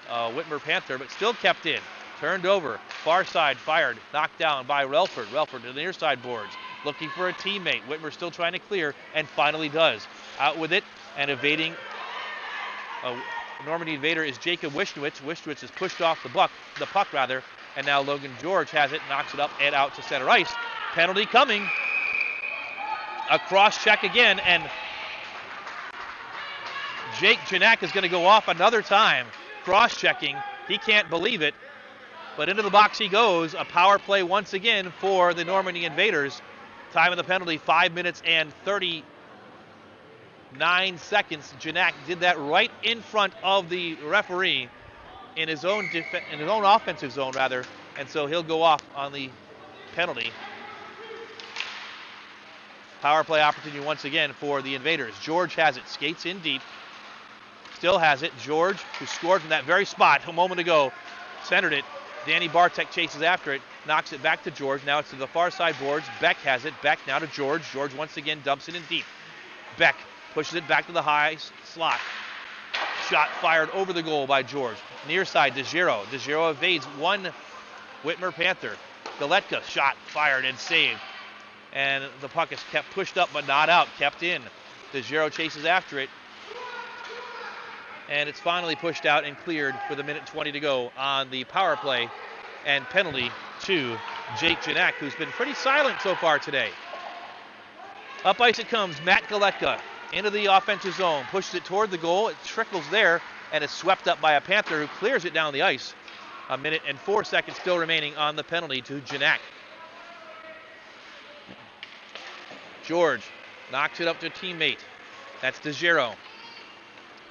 Whitmer Panther, but still kept in. Turned over, far side, fired, knocked down by Relford. Relford to the near side boards, looking for a teammate. Whitmer still trying to clear, and finally does. Out with it, and evading. Normandy invader is Jacob Wishnowitz. Wishnowitz is pushed off the puck, and now Logan George has it, knocks it up and out to center ice. Penalty coming. A cross check again, and Jake Janak is going to go off another time. Cross-checking. He can't believe it. But into the box he goes. A power play once again for the Normandy Invaders. Time of the penalty, 5 minutes and 39 seconds. Janak did that right in front of the referee in his own offensive zone, rather. And so he'll go off on the penalty. Power play opportunity once again for the Invaders. George has it, skates in deep. Still has it. George, who scored from that very spot a moment ago, centered it. Danny Bartek chases after it, knocks it back to George. Now it's to the far side boards. Beck has it. Beck now to George. George once again dumps it in deep. Beck pushes it back to the high slot. Shot fired over the goal by George. Near side, DeGiro. DeGiro evades one Whitmer Panther. Galetka shot fired and saved. And the puck is kept pushed up but not out, kept in. DeGiro chases after it. And it's finally pushed out and cleared with 1:20 to go on the power play and penalty to Jake Janak, who's been pretty silent so far today. Up ice it comes, Matt Galetka into the offensive zone, pushes it toward the goal, it trickles there, and is swept up by a Panther who clears it down the ice. 1 minute and 4 seconds still remaining on the penalty to Janak. George knocks it up to a teammate. That's DeGiro.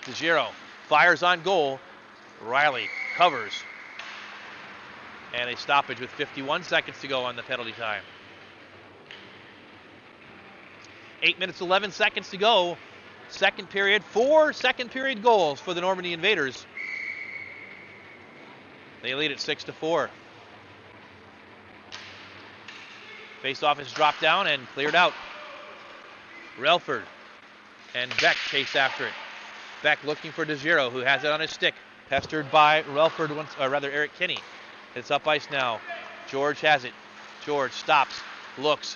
DeGiro fires on goal. Riley covers. And a stoppage with 51 seconds to go on the penalty time. 8 minutes, 11 seconds to go. Second period, 4 second period goals for the Normandy Invaders. They lead at 6-4. Face-off is dropped down and cleared out. Relford and Beck chase after it. Beck looking for DeGiro, who has it on his stick. Pestered by Relford, Eric Kinney. It's up ice now. George has it. George stops, looks.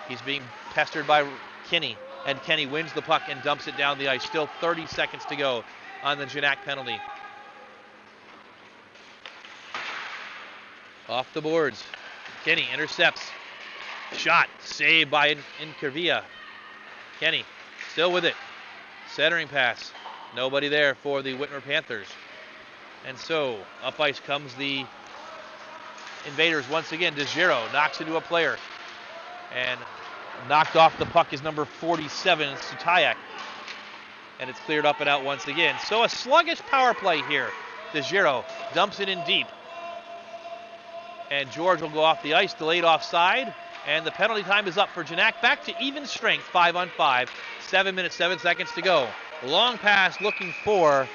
He's being pestered by Kinney, and Kenny wins the puck and dumps it down the ice. Still 30 seconds to go on the Janak penalty. Off the boards. Kenny intercepts. Shot, saved by Incurvia. Kenny still with it. Centering pass. Nobody there for the Whitmer Panthers. And so, up ice comes the Invaders once again. DeGiro knocks into a player. And knocked off the puck is number 47, Sutayak. And it's cleared up and out once again. So a sluggish power play here. DeGiro dumps it in deep. And George will go off the ice, delayed offside. And the penalty time is up for Janak. Back to even strength, 5-on-5. 7 minutes, 7 seconds to go. Long pass looking for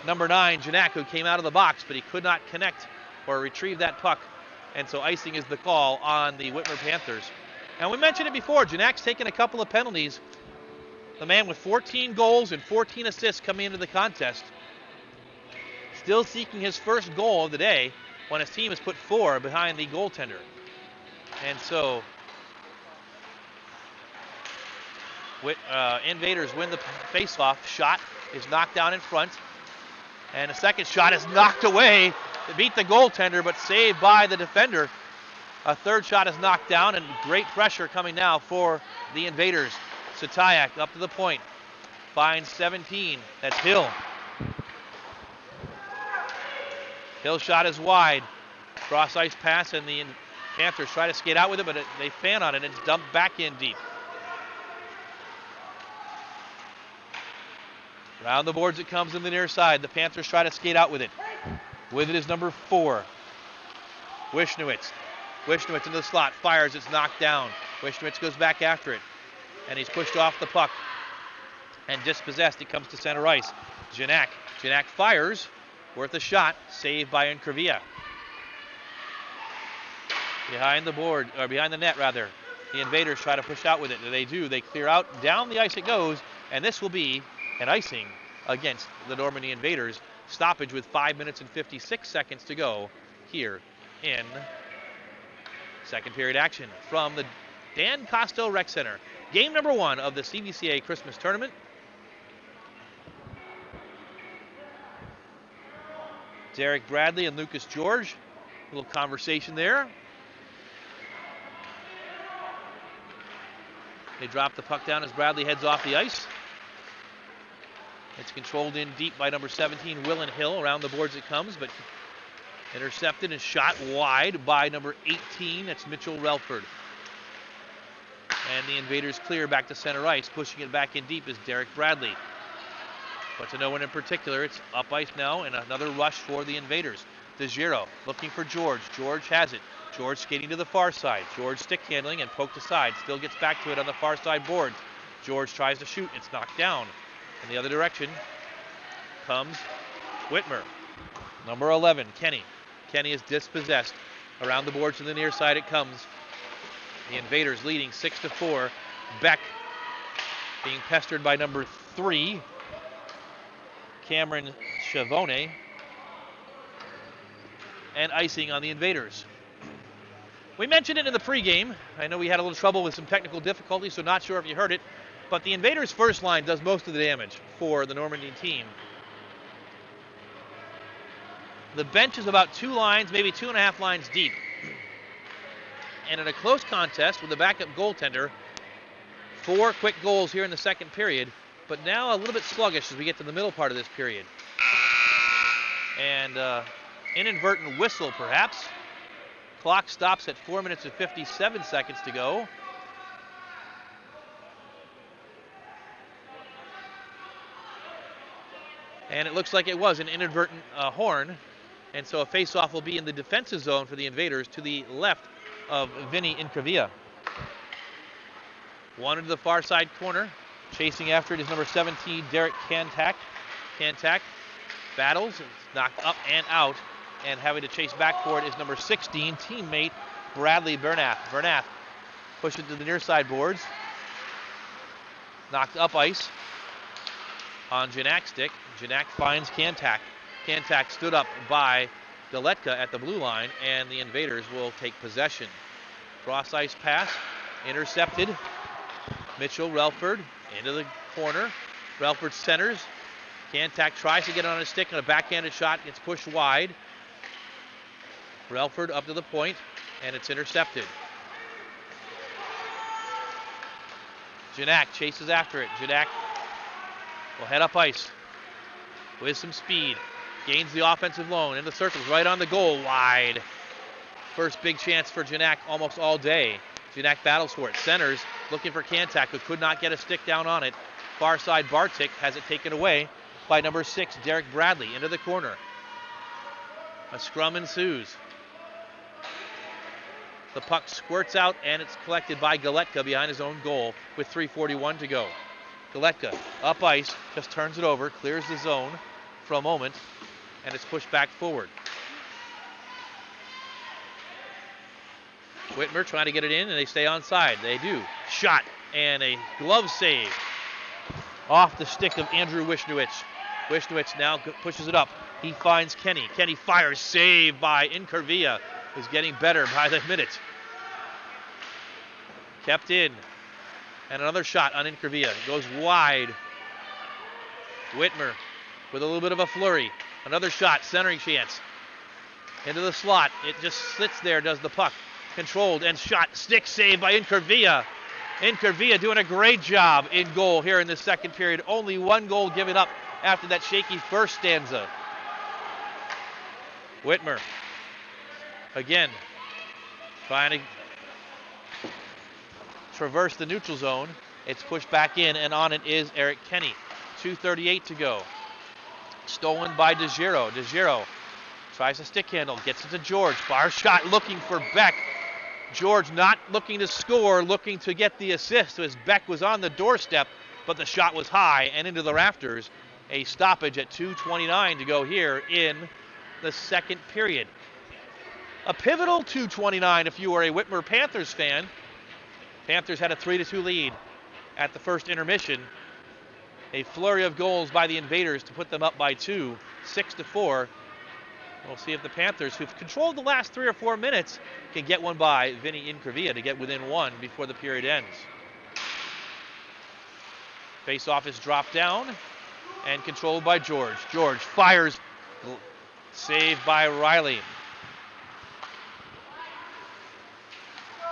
number 9, Janak, who came out of the box, but he could not connect or retrieve that puck. And so icing is the call on the Whitmer Panthers. And we mentioned it before, Janak's taken a couple of penalties. The man with 14 goals and 14 assists coming into the contest. Still seeking his first goal of the day when his team has put 4 behind the goaltender. And so Invaders win the face-off. Shot is knocked down in front. And a second shot is knocked away to beat the goaltender, but saved by the defender. A third shot is knocked down, and great pressure coming now for the Invaders. Satayak up to the point. Finds 17. That's Hill. Hill shot is wide. Cross ice pass, and the Panthers try to skate out with it, but they fan on it, and it's dumped back in deep. Around the boards it comes in the near side. The Panthers try to skate out with it. With it is number 4, Wishnowitz. Wishnowitz into the slot, fires, it's knocked down. Wishnowitz goes back after it, and he's pushed off the puck and dispossessed. It comes to center ice. Janak. Janak fires, worth a shot, saved by Incurvia. Behind the net rather. The Invaders try to push out with it. They do. They clear out. Down the ice it goes, And this will be an icing against the Normandy Invaders. Stoppage with 5 minutes and 56 seconds to go here in second period action from the Dan Kostel Rec Center. Game number 1 of the CVCA Christmas Tournament. Derek Bradley and Lucas George. A little conversation there. They drop the puck down as Bradley heads off the ice. It's controlled in deep by number 17, Willen Hill. Around the boards it comes, but intercepted and shot wide by number 18. That's Mitchell Relford. And the Invaders clear back to center ice. Pushing it back in deep is Derek Bradley. But to no one in particular, it's up ice now, and another rush for the Invaders. DeGiro looking for George. George has it. George skating to the far side. George stick handling and poked aside. Still gets back to it on the far side boards. George tries to shoot. It's knocked down. In the other direction comes Whitmer. Number 11, Kenny. Kenny is dispossessed. Around the boards to the near side it comes. The Invaders leading 6-4. Beck being pestered by number 3, Cameron Chavone. And icing on the Invaders. We mentioned it in the pregame. I know we had a little trouble with some technical difficulties, so not sure if you heard it. But the Invaders' first line does most of the damage for the Normandy team. The bench is about 2 lines, maybe 2.5 lines deep. And in a close contest with the backup goaltender, 4 quick goals here in the second period, but now a little bit sluggish as we get to the middle part of this period. And inadvertent whistle, perhaps. Clock stops at 4 minutes and 57 seconds to go. And it looks like it was an inadvertent horn. And so a face-off will be in the defensive zone for the Invaders to the left of Vinny Incavia. One into the far side corner. Chasing after it is number 17, Derek Kantak. Kantak battles, it's knocked up and out. And having to chase back for it is number 16, teammate Bradley Bernath. Bernath pushes to the near side boards. Knocked up ice on Janak's stick. Janak finds Kantak. Kantak stood up by Galetka at the blue line, and the Invaders will take possession. Cross ice pass, intercepted. Mitchell Relford into the corner. Relford centers. Kantak tries to get on his stick, and a backhanded shot gets pushed wide. Relford up to the point, and it's intercepted. Janak chases after it. Janak will head up ice with some speed. Gains the offensive zone in the circles, right on the goal, wide. First big chance for Janak almost all day. Janak battles for it. Centers, looking for Kantak, who could not get a stick down on it. Far side Bartik has it taken away by number 6, Derek Bradley, into the corner. A scrum ensues. The puck squirts out, and it's collected by Galetka behind his own goal with 3:41 to go. Galetka up ice, just turns it over, clears the zone for a moment, and it's pushed back forward. Whitmer trying to get it in, and they stay onside. They do. Shot, and a glove save off the stick of Andrew Wishnowicz. Wishnowicz now pushes it up. He finds Kenny. Kenny fires, save by Incavia. Is getting better by the minute. Kept in. And another shot on Incavia. Goes wide. Whitmer with a little bit of a flurry. Another shot, centering chance. Into the slot. It just sits there, does the puck. Controlled and shot. Stick save by Incavia. Incavia doing a great job in goal here in the second period. Only 1 goal given up after that shaky first stanza. Whitmer. Again, trying to traverse the neutral zone. It's pushed back in, and on it is Eric Kenny. 2:38 to go. Stolen by DeGiro. DeGiro tries a stick handle, gets it to George. Bar shot looking for Beck. George not looking to score, looking to get the assist as Beck was on the doorstep, but the shot was high and into the rafters. A stoppage at 2:29 to go here in the second period. A pivotal 2:29 if you are a Whitmer Panthers fan. Panthers had a 3-2 lead at the first intermission. A flurry of goals by the Invaders to put them up by 2, 6-4. We'll see if the Panthers, who've controlled the last 3 or 4 minutes, can get one by Vinny Incravia to get within 1 before the period ends. Face-off is dropped down and controlled by George. George fires, saved by Riley.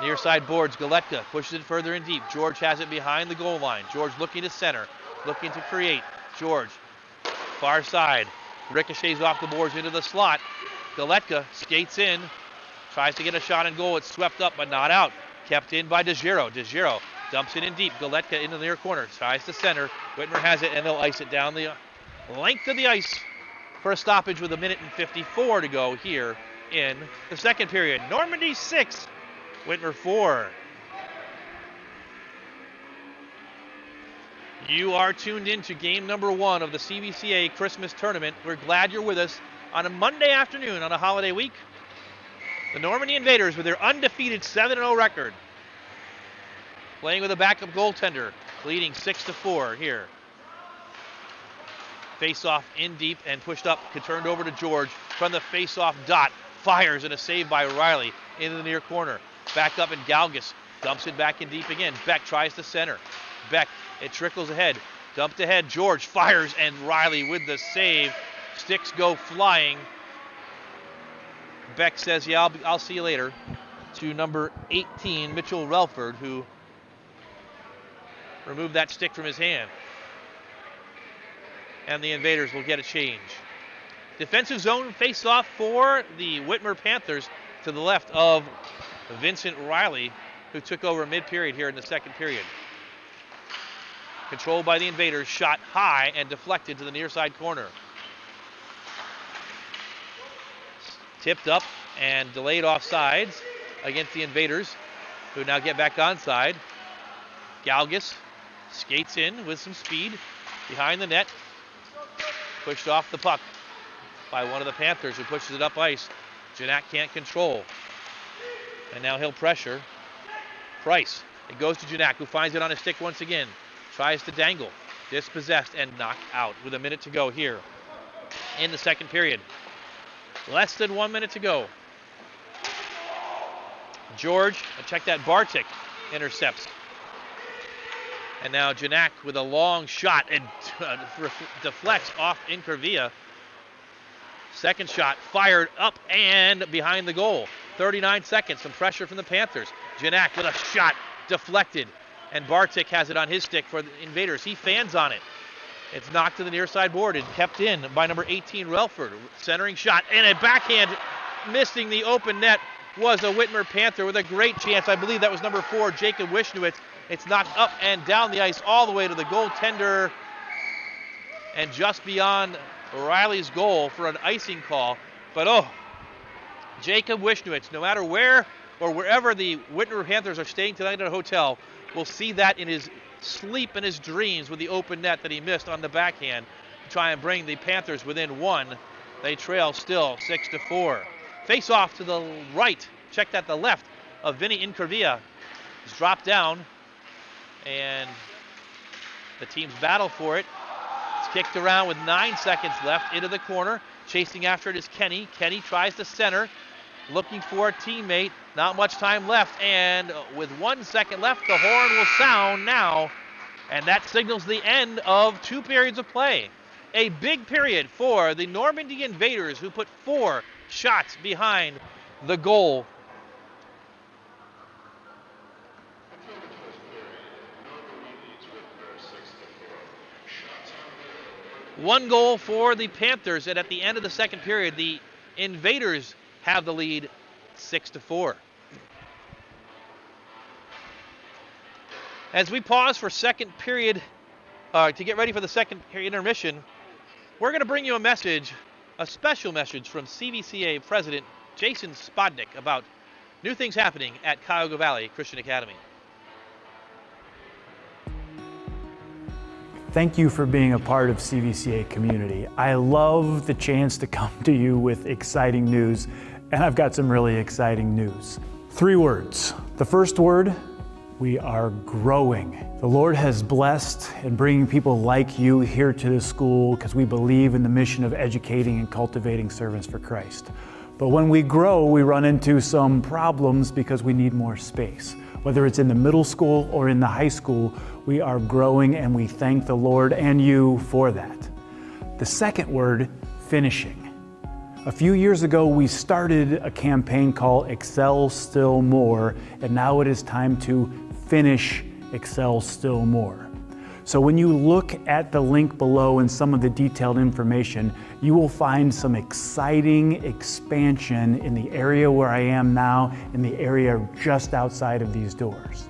Near side boards, Galetka pushes it further in deep. George has it behind the goal line. George looking to center, looking to create. George, far side, ricochets off the boards into the slot. Galetka skates in, tries to get a shot and goal. It's swept up but not out. Kept in by DeGiro. DeGiro dumps it in deep. Galetka into the near corner, tries to center. Whitmer has it and they'll ice it down the length of the ice for a stoppage with 1:54 to go here in the second period. Normandy 6, Whitmer 4. You are tuned in to game number 1 of the CVCA Christmas Tournament. We're glad you're with us on a Monday afternoon on a holiday week. The Normandy Invaders with their undefeated 7-0 record, playing with a backup goaltender, leading 6-4 here. Face-off in deep and pushed up, turned over to George from the face-off dot. Fires and a save by Riley into the near corner. Back up and Galgus dumps it back in deep again. Beck tries to center. Beck, it trickles ahead. Dumped ahead. George fires and Riley with the save. Sticks go flying. Beck says, yeah, I'll see you later, to number 18, Mitchell Relford, who removed that stick from his hand. And the Invaders will get a change. Defensive zone face-off for the Whitmer Panthers to the left of Vincent Riley, who took over mid-period here in the second period. Controlled by the Invaders, shot high and deflected to the near side corner. Tipped up and delayed offsides against the Invaders, who now get back onside. Galgus skates in with some speed behind the net. Pushed off the puck by one of the Panthers, who pushes it up ice. Janak can't control. And now he'll pressure Price. It goes to Janak, who finds it on his stick once again. Tries to dangle. Dispossessed and knocked out with a minute to go here in the second period. Less than 1 minute to go. George, check that, Bartik intercepts. And now Janak with a long shot and deflects off Incravia. Second shot fired up and behind the goal. 39 seconds, some pressure from the Panthers. Janak with a shot deflected. And Bartik has it on his stick for the Invaders. He fans on it. It's knocked to the near side board and kept in by number 18, Relford. Centering shot and a backhand missing the open net was a Whitmer Panther with a great chance. I believe that was number 4, Jacob Wishnowitz. It's knocked up and down the ice all the way to the goaltender and just beyond Riley's goal for an icing call. But Jacob Wishnowitz, no matter where or wherever the Whitmer Panthers are staying tonight at a hotel, will see that in his sleep and his dreams with the open net that he missed on the backhand to try and bring the Panthers within 1. They trail still 6-4. Face off to the right, check that, the left of Vinny Incravia is dropped down, and the teams battle for it. It's kicked around with 9 seconds left into the corner. Chasing after it is Kenny. Kenny tries to center, looking for a teammate. Not much time left, and with 1 second left, the horn will sound now, and that signals the end of 2 periods of play. A big period for the Normandy Invaders, who put 4 shots behind the goal. One goal for the Panthers, and at the end of the second period, the Invaders have the lead 6-4. As we pause for second period, to get ready for the second period intermission, we're going to bring you a message, a special message from CVCA President Jason Spodnik about new things happening at Cuyahoga Valley Christian Academy. Thank you for being a part of CVCA community. I love the chance to come to you with exciting news, and I've got some really exciting news. 3 words. The first word, We are growing. The Lord has blessed in bringing people like you here to this school because we believe in the mission of educating and cultivating servants for Christ. But when we grow, we run into some problems because we need more space. Whether it's in the middle school or in the high school, we are growing and we thank the Lord and you for that. The second word, finishing. A few years ago, we started a campaign called Excel Still More, and now it is time to finish Excel Still More. So when you look at the link below and some of the detailed information, you will find some exciting expansion in the area where I am now, in the area just outside of these doors.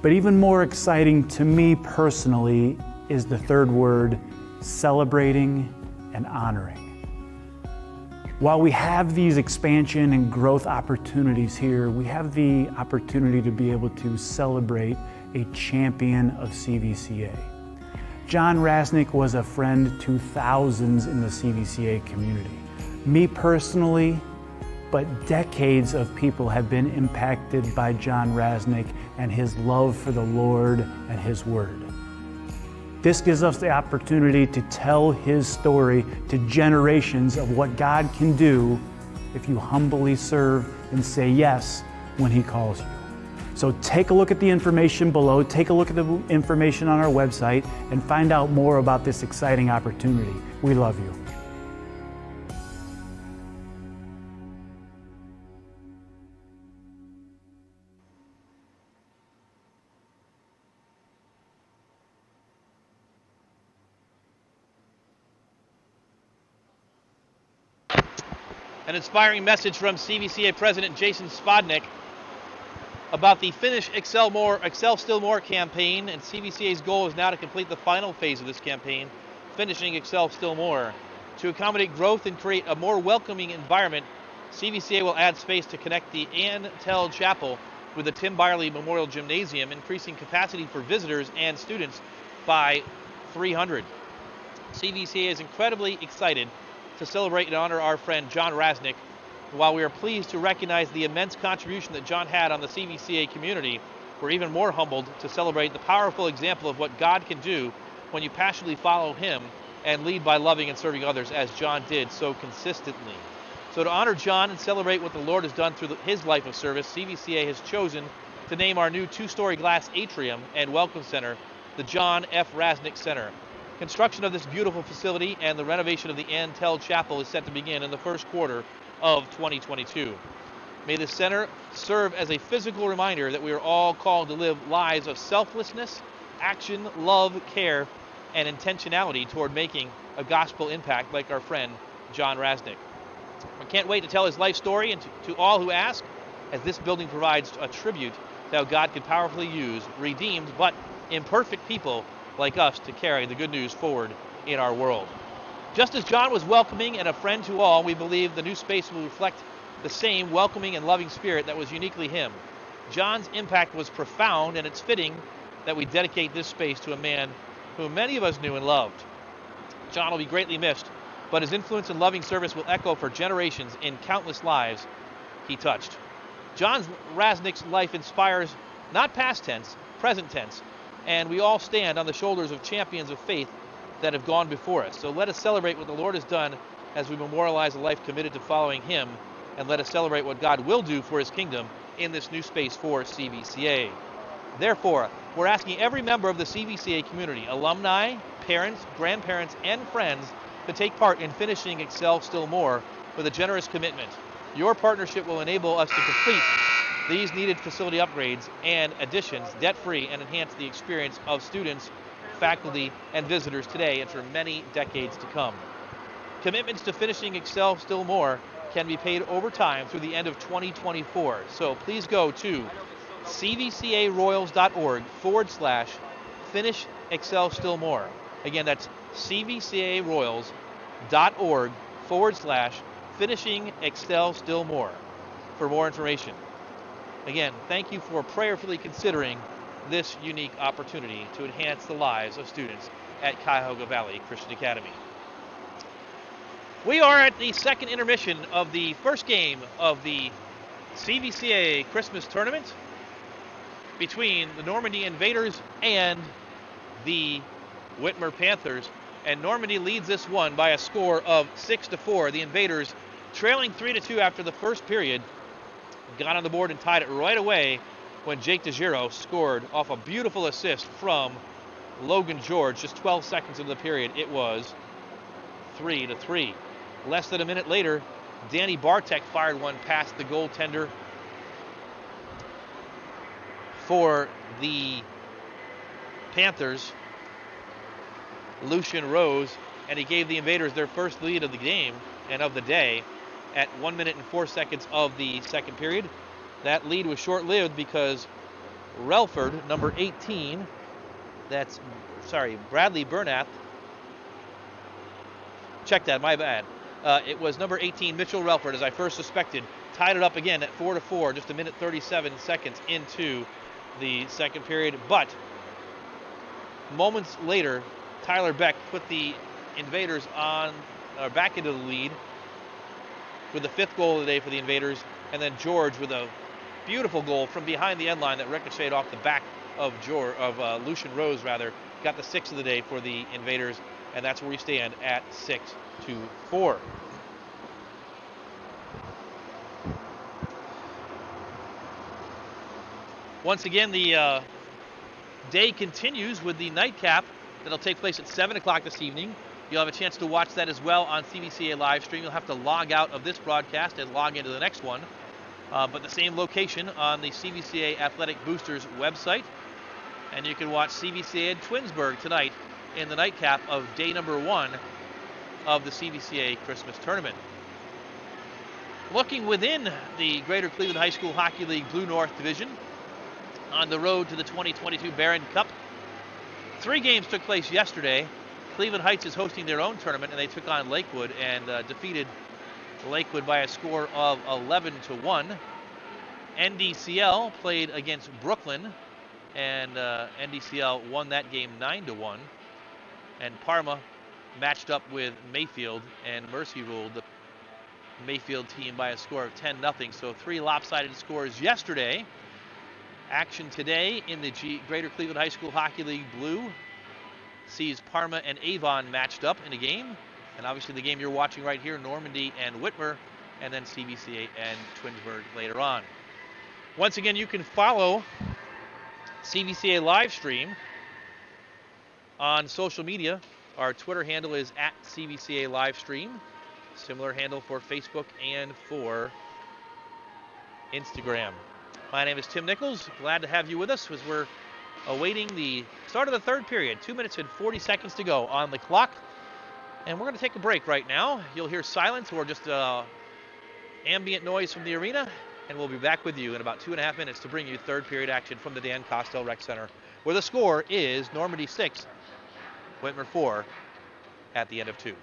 But even more exciting to me personally is the third word, celebrating and honoring. While we have these expansion and growth opportunities here, we have the opportunity to be able to celebrate a champion of CVCA. John Rasnick was a friend to thousands in the CVCA community. Me personally, but decades of people have been impacted by John Rasnick and his love for the Lord and His Word. This gives us the opportunity to tell his story to generations of what God can do if you humbly serve and say yes when He calls you. So take a look at the information below, take a look at the information on our website, and find out more about this exciting opportunity. We love you. An inspiring message from CVCA President Jason Spodnik about the Finish Excel Still More campaign, and CVCA's goal is now to complete the final phase of this campaign, finishing Excel Still More. To accommodate growth and create a more welcoming environment, CVCA will add space to connect the Ann Tell Chapel with the Tim Byerly Memorial Gymnasium, increasing capacity for visitors and students by 300. CVCA is incredibly excited to celebrate and honor our friend John Rasnick. While we are pleased to recognize the immense contribution that John had on the CVCA community, we're even more humbled to celebrate the powerful example of what God can do when you passionately follow Him and lead by loving and serving others, as John did so consistently. So to honor John and celebrate what the Lord has done through his life of service, CVCA has chosen to name our new 2-story glass atrium and welcome center the John F. Rasnick Center. Construction of this beautiful facility and the renovation of the Ann Tell Chapel is set to begin in the first quarter of 2022. May the center serve as a physical reminder that we are all called to live lives of selflessness, action, love, care, and intentionality toward making a gospel impact like our friend John Rasnick. I can't wait to tell his life story and to all who ask, as this building provides a tribute to how God can powerfully use redeemed but imperfect people like us to carry the good news forward in our world. Just as John was welcoming and a friend to all, we believe the new space will reflect the same welcoming and loving spirit that was uniquely him. John's impact was profound, and it's fitting that we dedicate this space to a man whom many of us knew and loved. John will be greatly missed, but his influence and loving service will echo for generations in countless lives he touched. John Rasnick's life inspires not past tense, present tense, and we all stand on the shoulders of champions of faith that have gone before us. So let us celebrate what the Lord has done as we memorialize a life committed to following Him, and let us celebrate what God will do for His kingdom in this new space for CVCA. Therefore, we're asking every member of the CVCA community, alumni, parents, grandparents, and friends to take part in finishing Excel Still More with a generous commitment. Your partnership will enable us to complete these needed facility upgrades and additions debt-free and enhance the experience of students, faculty, and visitors today and for many decades to come. Commitments to finishing Excel Still More can be paid over time through the end of 2024. So please go to cvcaroyals.org/finish Excel Still More. Again, that's cvcaroyals.org/finishing Excel Still More for more information. Again, thank you for prayerfully considering this unique opportunity to enhance the lives of students at Cuyahoga Valley Christian Academy. We are at the second intermission of the first game of the CVCA Christmas Tournament. between the Normandy Invaders and the Whitmer Panthers. And Normandy leads this one by a score of 6-4. The Invaders, trailing 3-2 after the first period, got on the board and tied it right away when Jake DeGiro scored off a beautiful assist from Logan George. Just 12 seconds into the period, it was 3-3. Less than a minute later, Danny Bartek fired one past the goaltender for the Panthers, Lucian Rose, and he gave the Invaders their first lead of the game and of the day at 1 minute and 4 seconds of the second period. That lead was short-lived because Relford, number 18, Bradley Bernath, check that, my bad. It was number 18, Mitchell Relford, as I first suspected, tied it up again at 4-4, just a minute 37 seconds into the second period. But moments later, Tyler Beck put the Invaders back into the lead with the fifth goal of the day for the Invaders, and then George with a beautiful goal from behind the end line that ricocheted off the back of Lucian Rose, got the sixth of the day for the Invaders, and that's where we stand at 6-4. Once again, the day continues with the nightcap that'll take place at 7 o'clock this evening. You'll have a chance to watch that as well on CVCA live stream. You'll have to log out of this broadcast and log into the next one. But the same location on the CVCA Athletic Boosters website. And you can watch CVCA in Twinsburg tonight in the nightcap of day number 1 of the CVCA Christmas Tournament. Looking within the Greater Cleveland High School Hockey League Blue North Division, on the road to the 2022 Barron Cup, 3 games took place yesterday. Cleveland Heights is hosting their own tournament, and they took on Lakewood and defeated Lakewood by a score of 11-1. NDCL played against Brooklyn, and NDCL won that game 9-1. And Parma matched up with Mayfield, and Mercy ruled the Mayfield team by a score of 10-0. So 3 lopsided scores yesterday. Action today in the Greater Cleveland High School Hockey League Blue sees Parma and Avon matched up in a game. And obviously the game you're watching right here, Normandy and Whitmer, and then CVCA and Twinsburg later on. Once again, you can follow CVCA live stream on social media. Our Twitter handle is @CVCA livestream. Similar handle for Facebook and for Instagram. My name is Tim Nichols. Glad to have you with us as we're awaiting the start of the third period. 2 minutes and 40 seconds to go on the clock. And we're going to take a break right now. You'll hear silence or just ambient noise from the arena. And we'll be back with you in about 2.5 minutes to bring you third period action from the Dan Kostel Rec Center, where the score is Normandy 6, Whitmer 4 at the end of 2.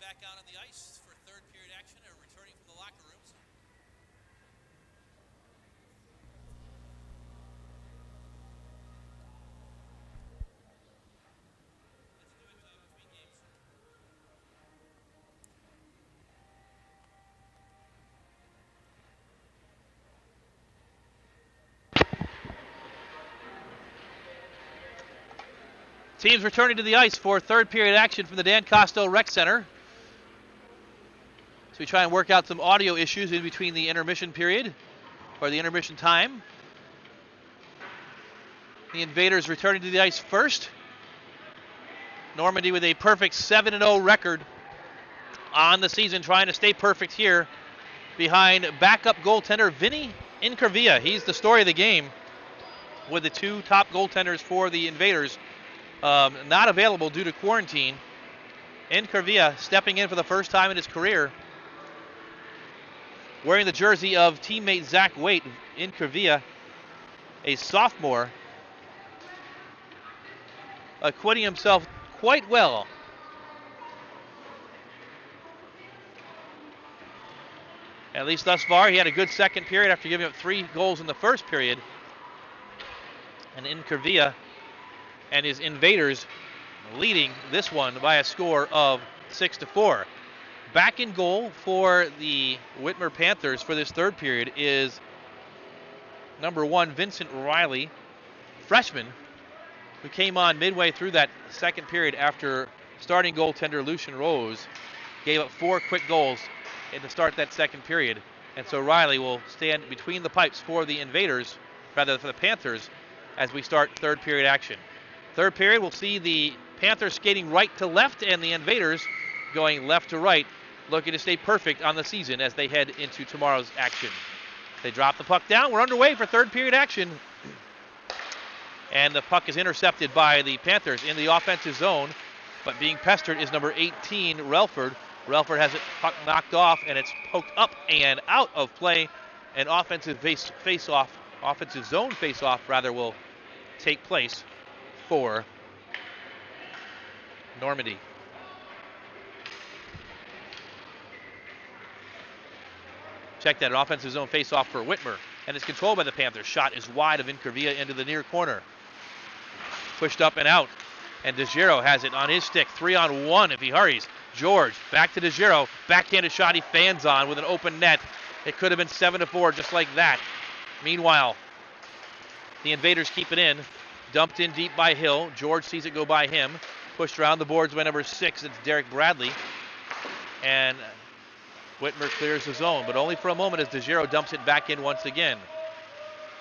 back out on the ice for third period action or returning from the locker rooms. Teams returning to the ice for third period action from the Dan Kostel Rec Center. So we try and work out some audio issues in between the intermission period, or the intermission time. The Invaders returning to the ice first. Normandy with a perfect 7-0 record on the season, trying to stay perfect here behind backup goaltender Vinny Incurvilla. He's the story of the game with the two top goaltenders for the Invaders not available due to quarantine. Incurvilla stepping in for the first time in his career, wearing the jersey of teammate Zach Waite. Incurvilla, a sophomore, acquitting himself quite well. At least thus far, he had a good second period after giving up 3 goals in the first period. And Incurvilla and his Invaders leading this one by a score of 6-4. Back in goal for the Whitmer Panthers for this third period is number 1, Vincent Riley, freshman, who came on midway through that second period after starting goaltender Lucian Rose gave up 4 quick goals in the start of that second period. And so Riley will stand between the pipes for the Invaders, rather for the Panthers, as we start third period action. Third period, we'll see the Panthers skating right to left and the Invaders going left to right, looking to stay perfect on the season as they head into tomorrow's action. They drop the puck down. We're underway for third period action. And the puck is intercepted by the Panthers in the offensive zone, but being pestered is number 18, Relford. Relford has it puck knocked off, and it's poked up and out of play. An offensive offensive zone face-off rather, will take place for Normandy. Check that, an offensive zone face-off for Whitmer, and it's controlled by the Panthers. Shot is wide of Incurvilla into the near corner. Pushed up and out, and DeGiro has it on his stick. 3-on-1 if he hurries. George back to DeGiro. Backhanded shot he fans on with an open net. It could have been 7-4 just like that. Meanwhile, the Invaders keep it in. Dumped in deep by Hill. George sees it go by him. Pushed around the boards by number 6. It's Derek Bradley. And Whitmer clears the zone, but only for a moment as DeGiro dumps it back in once again.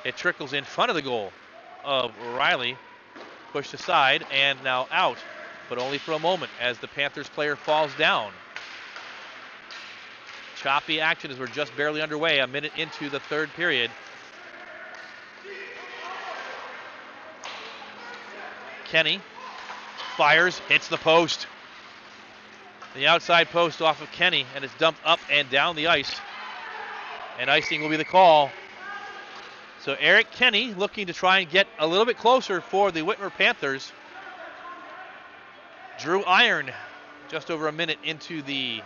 It trickles in front of the goal of Riley. Pushed aside and now out, but only for a moment as the Panthers player falls down. Choppy action as we're just barely underway, a minute into the third period. Kenny fires, hits the post. The outside post off of Kenny, and it's dumped up and down the ice. And icing will be the call. So Eric Kenny looking to try and get a little bit closer for the Whitmer Panthers. Drew iron just over a minute into the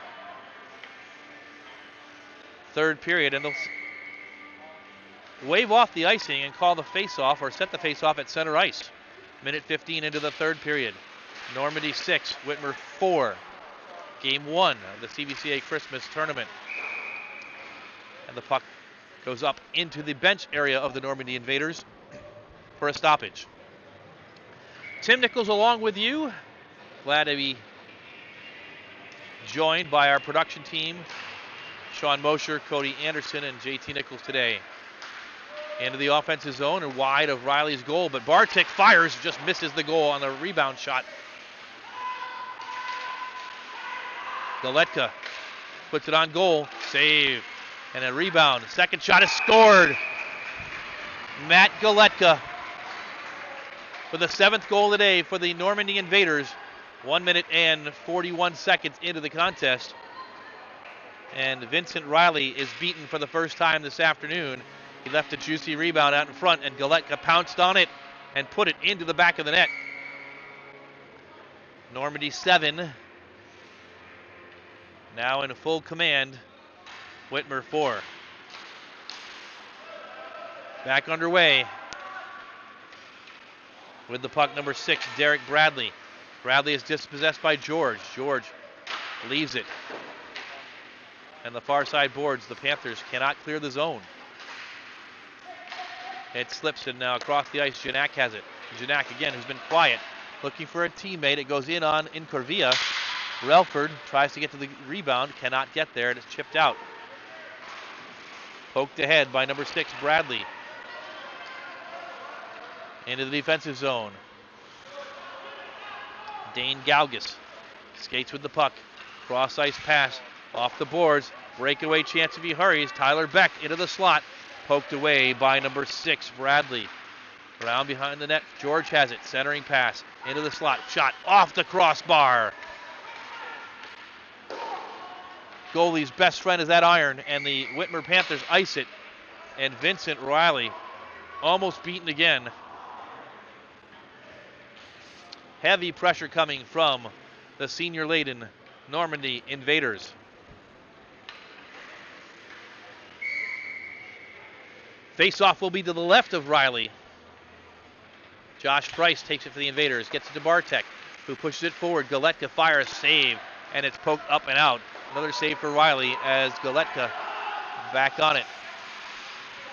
third period, and they'll wave off the icing and call the face-off, or set the face-off at center ice. Minute 15 into the third period. Normandy 6, Whitmer 4. Game 1 of the CVCA Christmas tournament. And the puck goes up into the bench area of the Normandy Invaders for a stoppage. Tim Nichols along with you. Glad to be joined by our production team, Sean Mosher, Cody Anderson, and JT Nichols today. Into the offensive zone and wide of Riley's goal, but Bartik fires, just misses the goal on the rebound shot. Galetka puts it on goal, save, and a rebound. Second shot is scored. Matt Galetka with the 7th goal today for the Normandy Invaders. 1 minute and 41 seconds into the contest. And Vincent Riley is beaten for the first time this afternoon. He left a juicy rebound out in front, and Galetka pounced on it and put it into the back of the net. Normandy 7, Now in full command, Whitmer 4. Back underway. With the puck, number 6, Derek Bradley. Bradley is dispossessed by George. George leaves it. And the far side boards, the Panthers cannot clear the zone. It slips, and now across the ice, Janak has it. Janak again, who's been quiet, looking for a teammate. It goes in on Incorvia. Relford tries to get to the rebound, cannot get there, and it's chipped out. Poked ahead by number 6, Bradley. Into the defensive zone. Dane Galgus skates with the puck. Cross ice pass off the boards. Breakaway chance if he hurries. Tyler Beck into the slot. Poked away by number 6, Bradley. Around behind the net, George has it. Centering pass into the slot. Shot off the crossbar. Goalie's best friend is that iron, and the Whitmer Panthers ice it. And Vincent Riley almost beaten again. Heavy pressure coming from the senior-laden Normandy Invaders. Face-off will be to the left of Riley. Josh Price takes it for the Invaders, gets it to Bartek, who pushes it forward. Galetka fires, save, and it's poked up and out. Another save for Riley as Galetka back on it.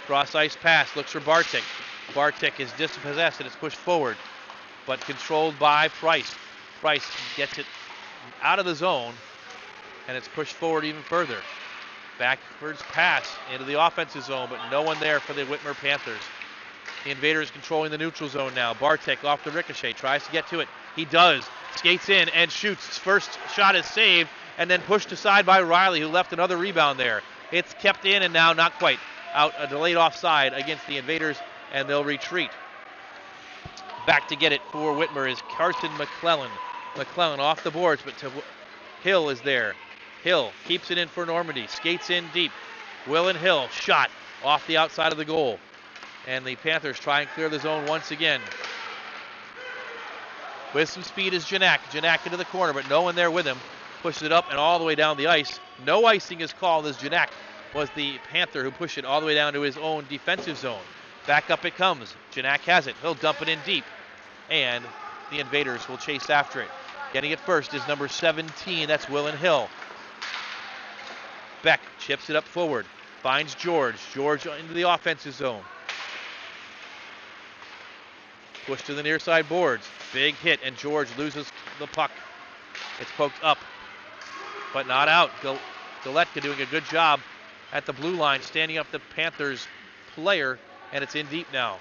Cross-ice pass, looks for Bartek. Bartek is dispossessed and it's pushed forward, but controlled by Price. Price gets it out of the zone, and it's pushed forward even further. Backwards pass into the offensive zone, but no one there for the Whitmer Panthers. The Invaders controlling the neutral zone now. Bartek off the ricochet, tries to get to it. He does. Skates in and shoots. His first shot is saved and then pushed aside by Riley, who left another rebound there. It's kept in and now not quite. Out a delayed offside against the Invaders, and they'll retreat. Back to get it for Whitmer is Carson McClellan. McClellan off the boards, but Hill is there. Hill keeps it in for Normandy. Skates in deep. Will and Hill shot off the outside of the goal. And the Panthers try and clear the zone once again. With some speed is Janak. Janak into the corner, but no one there with him. Pushes it up and all the way down the ice. No icing is called as Janak was the Panther who pushed it all the way down to his own defensive zone. Back up it comes. Janak has it. He'll dump it in deep. And the Invaders will chase after it. Getting it first is number 17. That's Willen Hill. Beck chips it up forward. Finds George. George into the offensive zone. Push to the near side boards. Big hit, and George loses the puck. It's poked up, but not out. Galetka doing a good job at the blue line, standing up the Panthers player, and it's in deep now.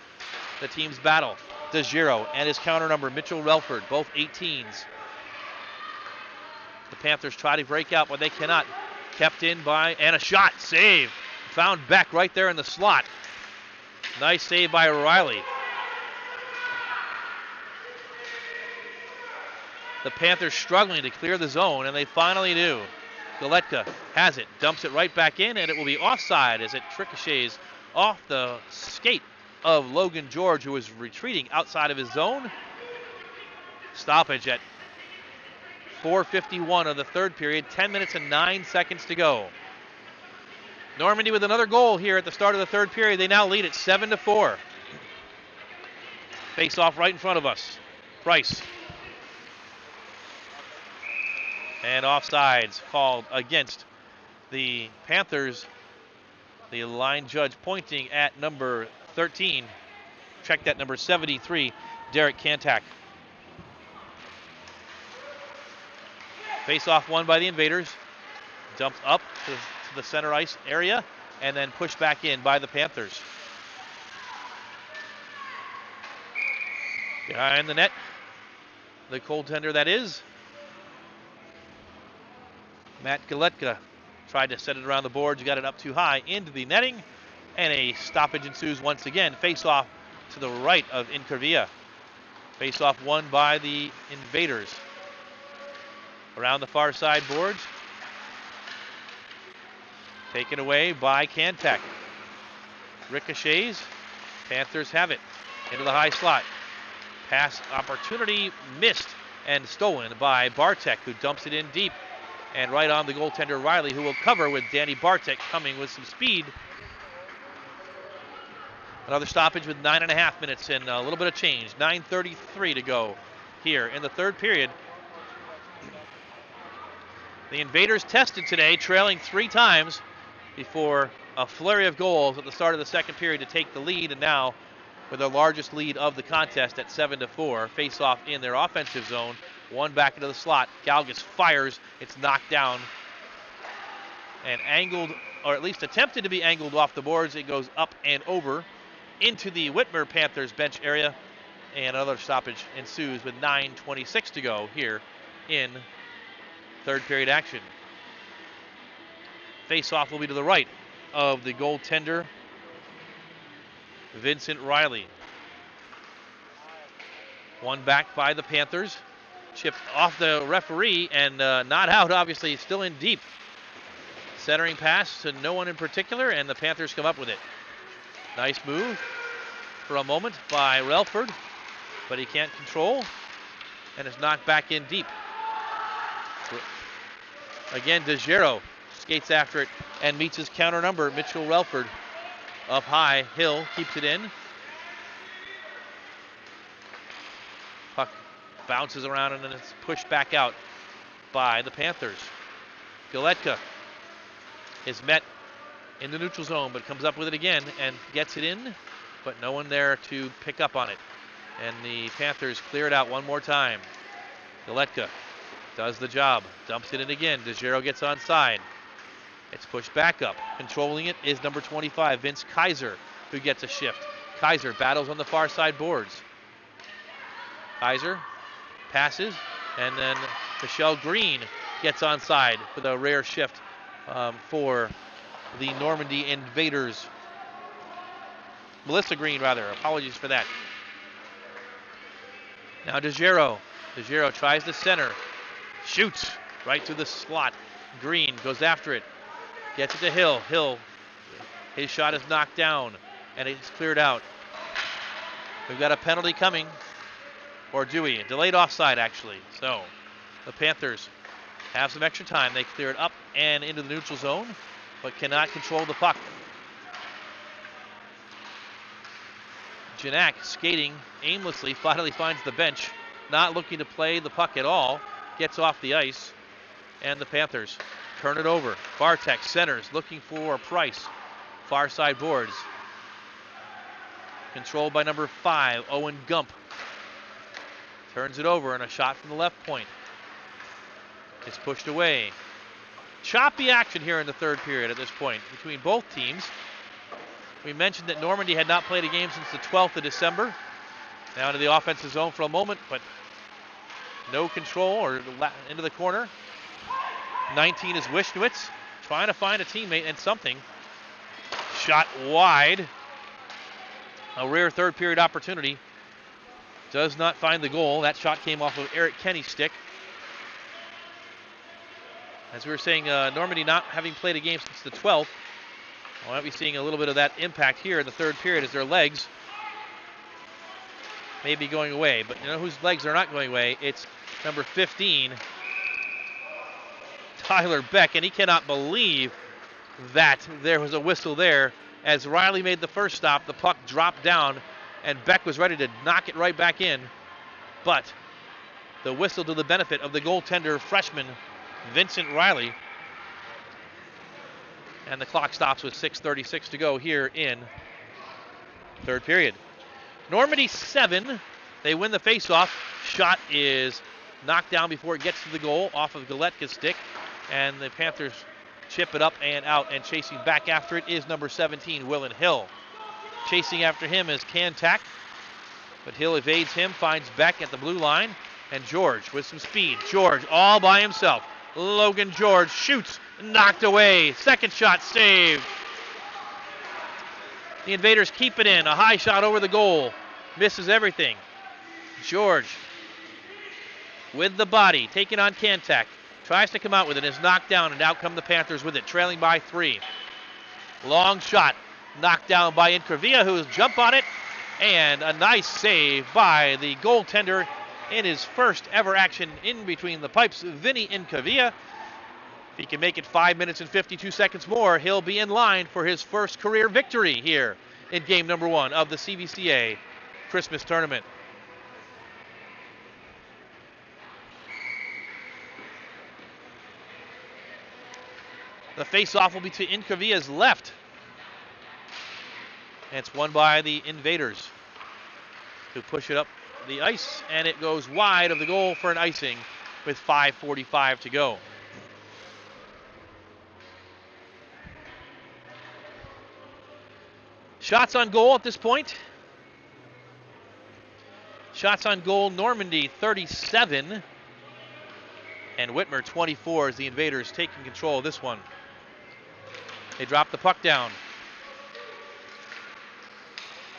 The teams battle. DeGiro and his counter number, Mitchell Relford, both 18s. The Panthers try to break out, but they cannot. Kept in by, and a shot, save. Found Beck right there in the slot. Nice save by Riley. The Panthers struggling to clear the zone, and they finally do. Galetka has it, dumps it right back in, and it will be offside as it ricochets off the skate of Logan George, who was retreating outside of his zone. Stoppage at 4:51 of the third period, 10 minutes and 9 seconds to go. Normandy with another goal here at the start of the third period. They now lead it 7-4. Face off right in front of us. Price. And offsides called against the Panthers. The line judge pointing at number 13. Check that, number 73, Derek Kantak. Face-off won by the Invaders. Dumped up to the center ice area and then pushed back in by the Panthers. Behind the net, the goaltender that is. Matt Galetka tried to set it around the boards, got it up too high into the netting, and a stoppage ensues once again. Face-off to the right of Incorvia. Face-off won by the Invaders. Around the far side boards. Taken away by Kantak. Ricochets. Panthers have it into the high slot. Pass opportunity missed and stolen by Bartek, who dumps it in deep. And right on the goaltender Riley, who will cover with Danny Bartek coming with some speed. Another stoppage with 9.5 minutes and a little bit of change. 9:33 to go here in the third period. The Invaders tested today, trailing 3 times before a flurry of goals at the start of the second period to take the lead, and now with their largest lead of the contest at 7-4. Face off in their offensive zone. One back into the slot. Galgus fires. It's knocked down and angled, or at least attempted to be angled off the boards. It goes up and over into the Whitmer Panthers bench area, and another stoppage ensues with 9:26 to go here in third period action. Face-off will be to the right of the goaltender, Vincent Riley. One back by the Panthers. Chipped off the referee and not out, obviously, still in deep. Centering pass to no one in particular, and the Panthers come up with it. Nice move for a moment by Relford, but he can't control, and it's knocked back in deep. Again, DeGiro skates after it and meets his counter number, Mitchell Relford. Up high, Hill keeps it in. Puck bounces around and then it's pushed back out by the Panthers. Galetka is met in the neutral zone, but comes up with it again and gets it in, but no one there to pick up on it. And the Panthers clear it out one more time. Galetka does the job, dumps it in again. DeGiro gets onside. It's pushed back up. Controlling it is number 25, Vince Kaiser, who gets a shift. Kaiser battles on the far side boards. Kaiser passes, and then Michelle Green gets onside with a rare shift for the Normandy Invaders. Melissa Green, rather. Apologies for that. Now DeGiro. DeGiro tries to center. Shoots right through the slot. Green goes after it. Gets it to Hill. Hill, his shot is knocked down, and it's cleared out. We've got a penalty coming. Or do we? Delayed offside, actually. So the Panthers have some extra time. They clear it up and into the neutral zone, but cannot control the puck. Janak skating aimlessly, finally finds the bench, not looking to play the puck at all. Gets off the ice, and the Panthers turn it over. Bartek centers, looking for Price. Far side boards. Controlled by number 5, Owen Gump. Turns it over, and a shot from the left point. It's pushed away. Choppy action here in the third period at this point between both teams. We mentioned that Normandy had not played a game since the 12th of December. Now into the offensive zone for a moment, but no control or into the corner. 19 is Wishnowitz, trying to find a teammate and something. Shot wide. A rare third period opportunity. Does not find the goal. That shot came off of Eric Kenny's stick. As we were saying, Normandy not having played a game since the 12th. I might be seeing a little bit of that impact here in the third period as their legs may be going away. But you know whose legs are not going away? It's number 15, Tyler Beck, and he cannot believe that there was a whistle there. As Riley made the first stop, the puck dropped down, and Beck was ready to knock it right back in. But the whistle to the benefit of the goaltender freshman, Vincent Riley. And the clock stops with 6:36 to go here in third period. Normandy 7. They win the faceoff. Shot is knocked down before it gets to the goal off of Galetka's stick. And the Panthers chip it up and out, and chasing back after it is number 17, Willen Hill. Chasing after him is Kantak, but Hill evades him, finds Beck at the blue line, and George with some speed. George all by himself. Logan George shoots, knocked away. Second shot saved. The Invaders keep it in. A high shot over the goal. Misses everything. George with the body, taking on Kantak. Tries to come out with it, is knocked down, and out come the Panthers with it, trailing by 3. Long shot, knocked down by Incavia, who's jumped on it, and a nice save by the goaltender in his first ever action in between the pipes, Vinny Incavia. If he can make it 5 minutes and 52 seconds more, he'll be in line for his first career victory here in game number 1 of the CVCA Christmas tournament. The face-off will be to Incavia's left. And it's won by the Invaders, who push it up the ice, and it goes wide of the goal for an icing with 5:45 to go. Shots on goal at this point. Shots on goal, Normandy 37 and Whitmer 24 as the Invaders taking control of this one. They drop the puck down.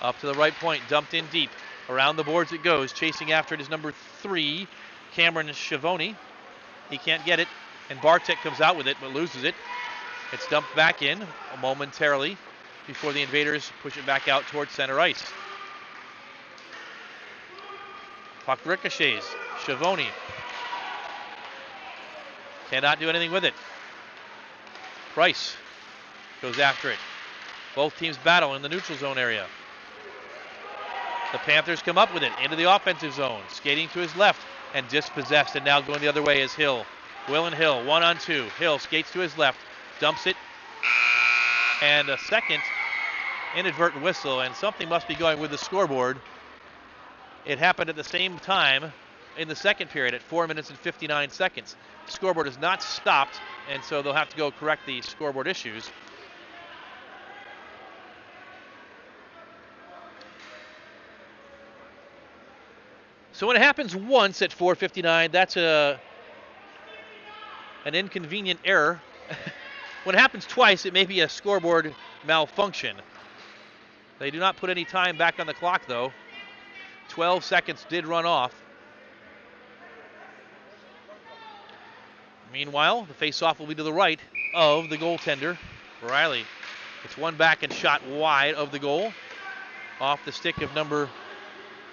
Up to the right point, dumped in deep. Around the boards it goes. Chasing after it is number 3, Cameron Schiavone. He can't get it, and Bartek comes out with it but loses it. It's dumped back in momentarily before the Invaders push it back out towards center ice. Puck ricochets. Schiavone cannot do anything with it. Price goes after it. Both teams battle in the neutral zone area. The Panthers come up with it into the offensive zone. Skating to his left and dispossessed, and now going the other way is Hill. Will and Hill, 1-on-2. Hill skates to his left, dumps it, and a second inadvertent whistle, and something must be going with the scoreboard. It happened at the same time in the second period at 4 minutes and 59 seconds. The scoreboard is not stopped, and so they'll have to go correct the scoreboard issues. So when it happens once at 4:59, that's an inconvenient error. When it happens twice, it may be a scoreboard malfunction. They do not put any time back on the clock, though. 12 seconds did run off. Meanwhile, the face-off will be to the right of the goaltender, Riley. It's one back and shot wide of the goal. Off the stick of number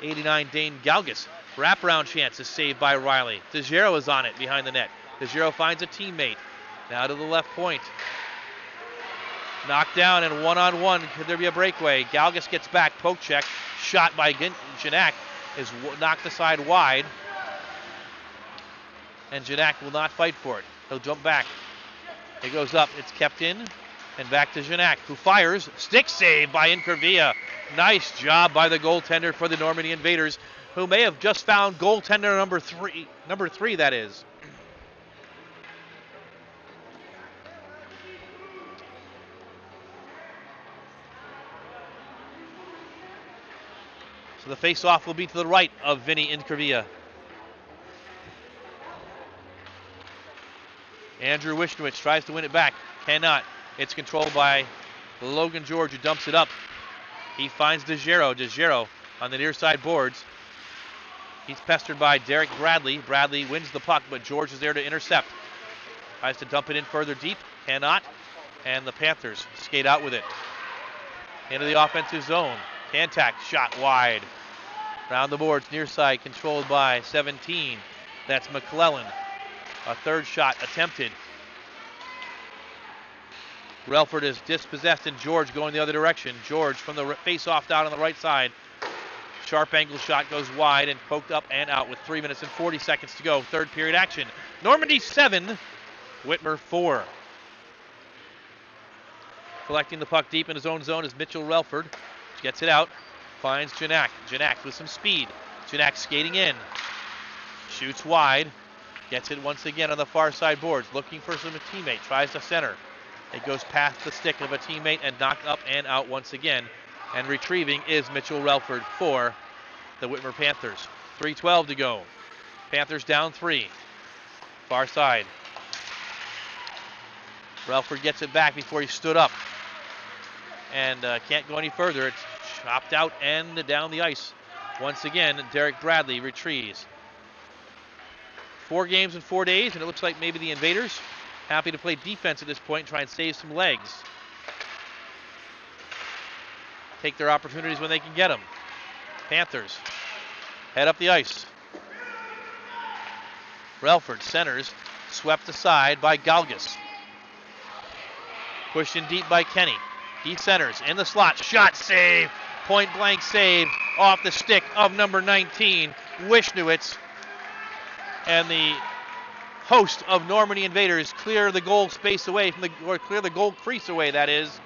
89, Dane Galgus. Wraparound chance is saved by Riley. DeGiro is on it behind the net. DeGiro finds a teammate. Now to the left point. Knocked down and one-on-one. Could there be a breakaway? Galgus gets back. Poke check. Shot by Janak is knocked aside wide. And Janak will not fight for it. He'll jump back. It goes up. It's kept in. And back to Janak, who fires. Stick save by Inkervia. Nice job by the goaltender for the Normandy Invaders, who may have just found goaltender number three, that is. So the face-off will be to the right of Vinny Inkervia. Andrew Wishnowicz tries to win it back. Cannot. It's controlled by Logan George, who dumps it up. He finds DeGiro. DeGiro on the near side boards. He's pestered by Derek Bradley. Bradley wins the puck, but George is there to intercept. Tries to dump it in further deep. Cannot. And the Panthers skate out with it. Into the offensive zone. Kantak shot wide. Round the boards, near side, controlled by 17. That's McClellan. A third shot attempted. Relford is dispossessed, and George going the other direction. George from the face-off down on the right side. Sharp angle shot goes wide and poked up and out with 3 minutes and 40 seconds to go. Third period action. Normandy 7, Whitmer 4. Collecting the puck deep in his own zone is Mitchell Relford. Gets it out. Finds Janak. Janak with some speed. Janak skating in. Shoots wide. Gets it once again on the far side boards. Looking for some teammate. Tries to center. It goes past the stick of a teammate and knocked up and out once again. And retrieving is Mitchell Relford for the Whitmer Panthers. 3:12 to go. Panthers down 3. Far side. Relford gets it back before he stood up. And can't go any further. It's chopped out and down the ice. Once again, Derek Bradley retrieves. 4 games in 4 days, and it looks like maybe the Invaders happy to play defense at this point and try and save some legs. Take their opportunities when they can get them. Panthers head up the ice. Relford centers. Swept aside by Galgas. Pushed in deep by Kenny. He centers in the slot. Shot save. Point blank save off the stick of number 19, Wishnowitz. And the host of Normandy Invaders clear the goal space away from clear the goal crease away, that is,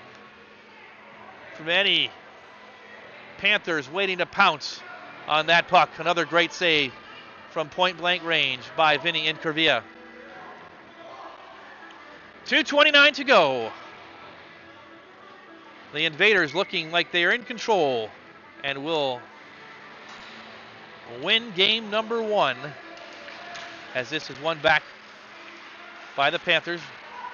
from any Panthers waiting to pounce on that puck. Another great save from point blank range by Vinny Incurvilla. 2:29 to go. The Invaders looking like they are in control and will win game number 1, as this is won back by the Panthers.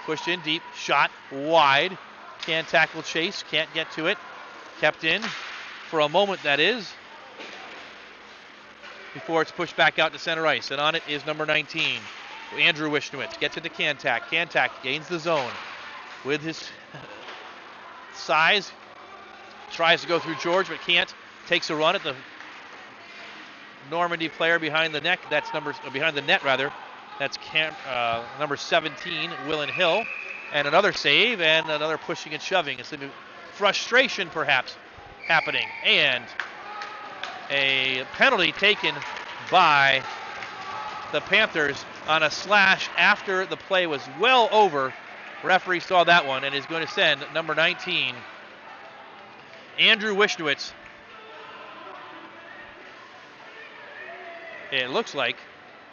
Pushed in deep, shot wide. Can't tackle chase, can't get to it. Kept in for a moment, that is, before it's pushed back out to center ice. And on it is number 19, Andrew Wishnowitz. Gets it to Kantak. Kantak gains the zone with his size. Tries to go through George, but can't. Takes a run at the Normandy player behind the net. That's behind the net, rather. That's number 17, Willen Hill. And another save and another pushing and shoving. It's a frustration, perhaps, happening. And a penalty taken by the Panthers on a slash after the play was well over. Referee saw that one and is going to send number 19, Andrew Wishnowitz, it looks like,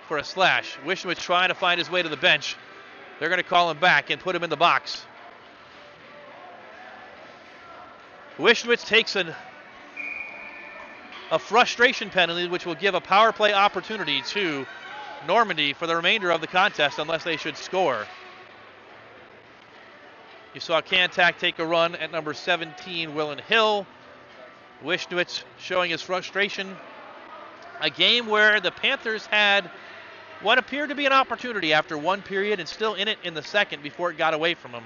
for a slash. Wishnowitz trying to find his way to the bench. They're going to call him back and put him in the box. Wishnowitz takes a frustration penalty, which will give a power play opportunity to Normandy for the remainder of the contest, unless they should score. You saw Kantak take a run at number 17, Willen Hill. Wishnowitz showing his frustration. A game where the Panthers had what appeared to be an opportunity after one period and still in it in the second before it got away from them.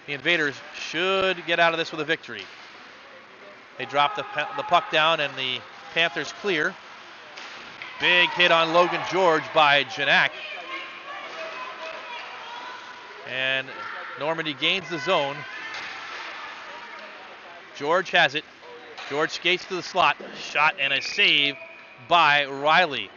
The Invaders should get out of this with a victory. They drop the puck down and the Panthers clear. Big hit on Logan George by Janak. And Normandy gains the zone. George has it. George skates to the slot. Shot and a save by Riley.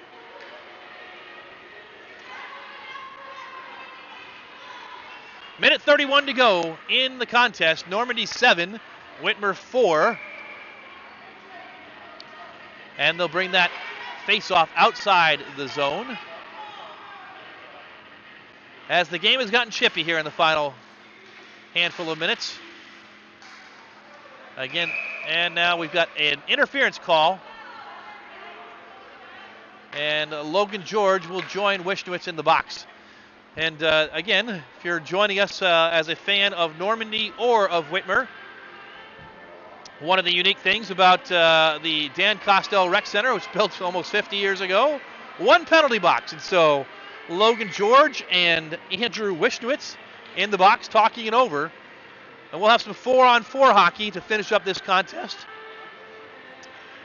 Minute 31 to go in the contest. Normandy 7, Whitmer 4. And they'll bring that face-off outside the zone, as the game has gotten chippy here in the final handful of minutes. Again, and now we've got an interference call. And Logan George will join Wishnowitz in the box. And again, if you're joining us as a fan of Normandy or of Whitmer, one of the unique things about the Dan Kostel Rec Center, which was built almost 50 years ago, one penalty box. And so Logan George and Andrew Wishnowitz in the box talking it over. And we'll have some 4-on-4 hockey to finish up this contest.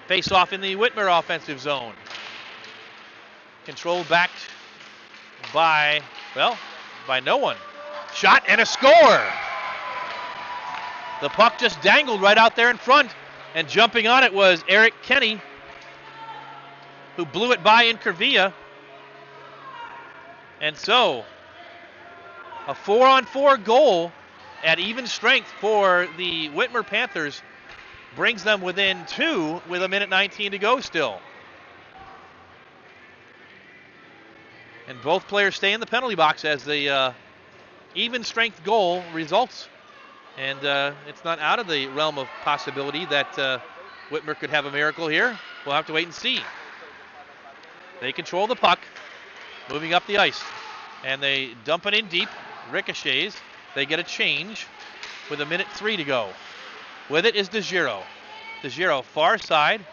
Face off in the Whitmer offensive zone. Controlled back by no one. Shot and a score. The puck just dangled right out there in front, and jumping on it was Eric Kenny, who blew it by Incurvilla. And so, a 4-on-4 goal at even strength for the Whitmer Panthers brings them within 2 with 1:19 to go still. And both players stay in the penalty box as the even strength goal results. And it's not out of the realm of possibility that Whitmer could have a miracle here. We'll have to wait and see. They control the puck, moving up the ice. And they dump it in deep, ricochets. They get a change with 1:03 to go. With it is DeGiro. DeGiro far side,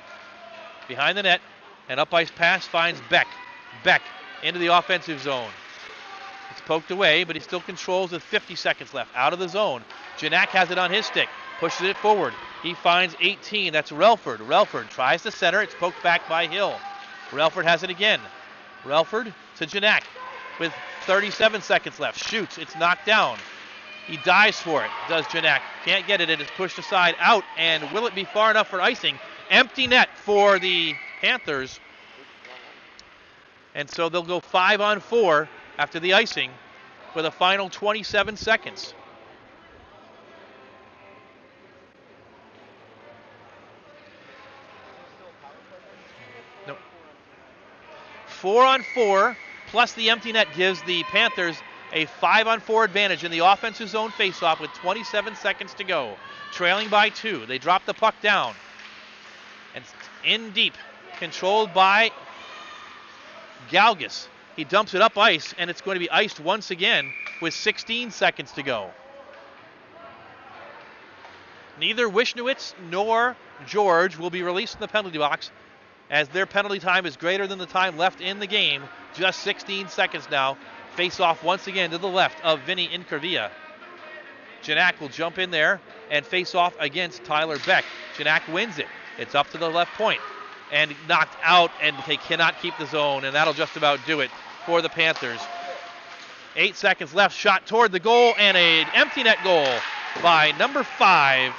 behind the net, and up ice pass finds Beck. Beck into the offensive zone. It's poked away, but he still controls with 50 seconds left. Out of the zone. Janak has it on his stick. Pushes it forward. He finds 18. That's Relford. Relford tries to center. It's poked back by Hill. Relford has it again. Relford to Janak with 37 seconds left. Shoots. It's knocked down. He dives for it. Does Janak. Can't get it. It is pushed aside, out. And will it be far enough for icing? Empty net for the Panthers. And so they'll go 5-on-4 after the icing with a final 27 seconds. Nope. 4-on-4 plus the empty net gives the Panthers a 5-on-4 advantage in the offensive zone faceoff with 27 seconds to go. Trailing by 2. They drop the puck down. And in deep. Controlled by Galgus. He dumps it up ice, and it's going to be iced once again with 16 seconds to go. Neither Wisniewicz nor George will be released in the penalty box as their penalty time is greater than the time left in the game. Just 16 seconds now. Face off once again to the left of Vinny Incurvilla. Janak will jump in there and face off against Tyler Beck. Janak wins it. It's up to the left point and knocked out, and they cannot keep the zone, and that'll just about do it for the Panthers. 8 seconds left, shot toward the goal, and an empty net goal by number 5,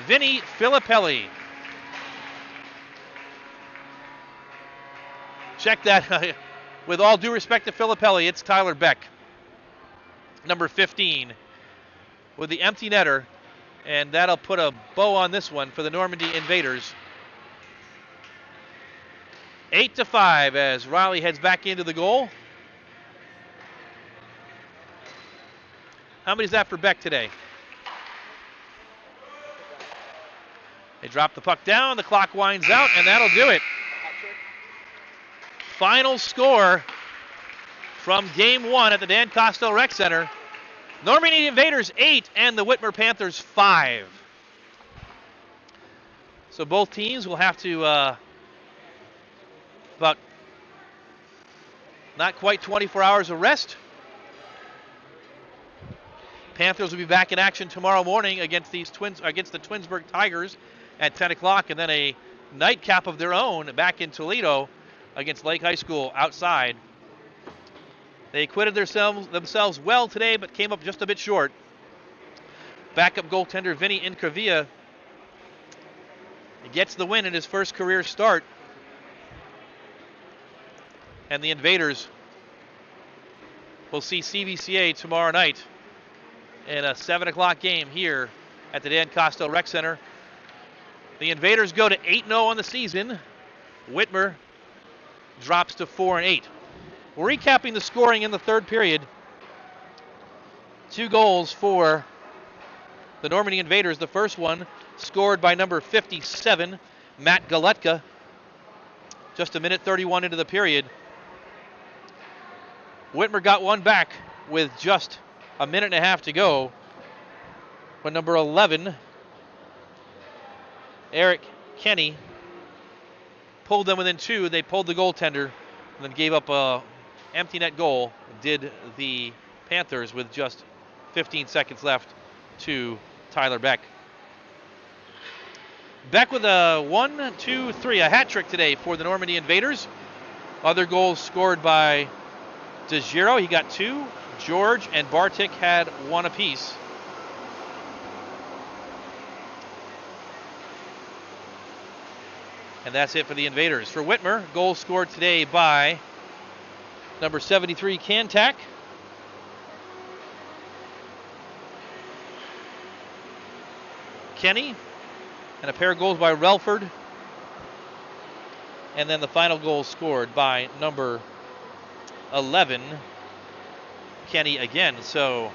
Vinny Filippelli. Check that. With all due respect to Filippelli, it's Tyler Beck, number 15, with the empty netter, and that'll put a bow on this one for the Normandy Invaders. 8-5 as Riley heads back into the goal. How many is that for Beck today? They drop the puck down, the clock winds out, and that'll do it. Final score from Game 1 at the Dan Kostel Rec Center. Normandy Invaders 8 and the Whitmer Panthers 5. So both teams will have to about not quite 24 hours of rest. Panthers will be back in action tomorrow morning against the Twinsburg Tigers at 10 o'clock, and then a nightcap of their own back in Toledo against Lake High School outside. They acquitted themselves well today, but came up just a bit short. Backup goaltender Vinny Incurvilla gets the win in his first career start. And the Invaders will see CVCA tomorrow night in a 7 o'clock game here at the Dan Kostel Rec Center. The Invaders go to 8-0 on the season. Whitmer drops to 4-8. We're recapping the scoring in the third period. 2 goals for the Normandy Invaders. The first one scored by number 57, Matt Galetka, just a minute 31 into the period. Whitmer got one back with just a minute and a half to go when number 11, Eric Kenny, pulled them within 2. They pulled the goaltender and then gave up a empty net goal, did the Panthers with just 15 seconds left to Tyler Beck. Beck with a 1-2-3, a hat trick today for the Normandy Invaders. Other goals scored by DeGiro, he got 2. George and Bartik had 1 apiece. And that's it for the Invaders. For Whitmer, goals scored today by number 73, Kantak. Kenny. And a pair of goals by Relford. And then the final goal scored by number 11, Kenny again. So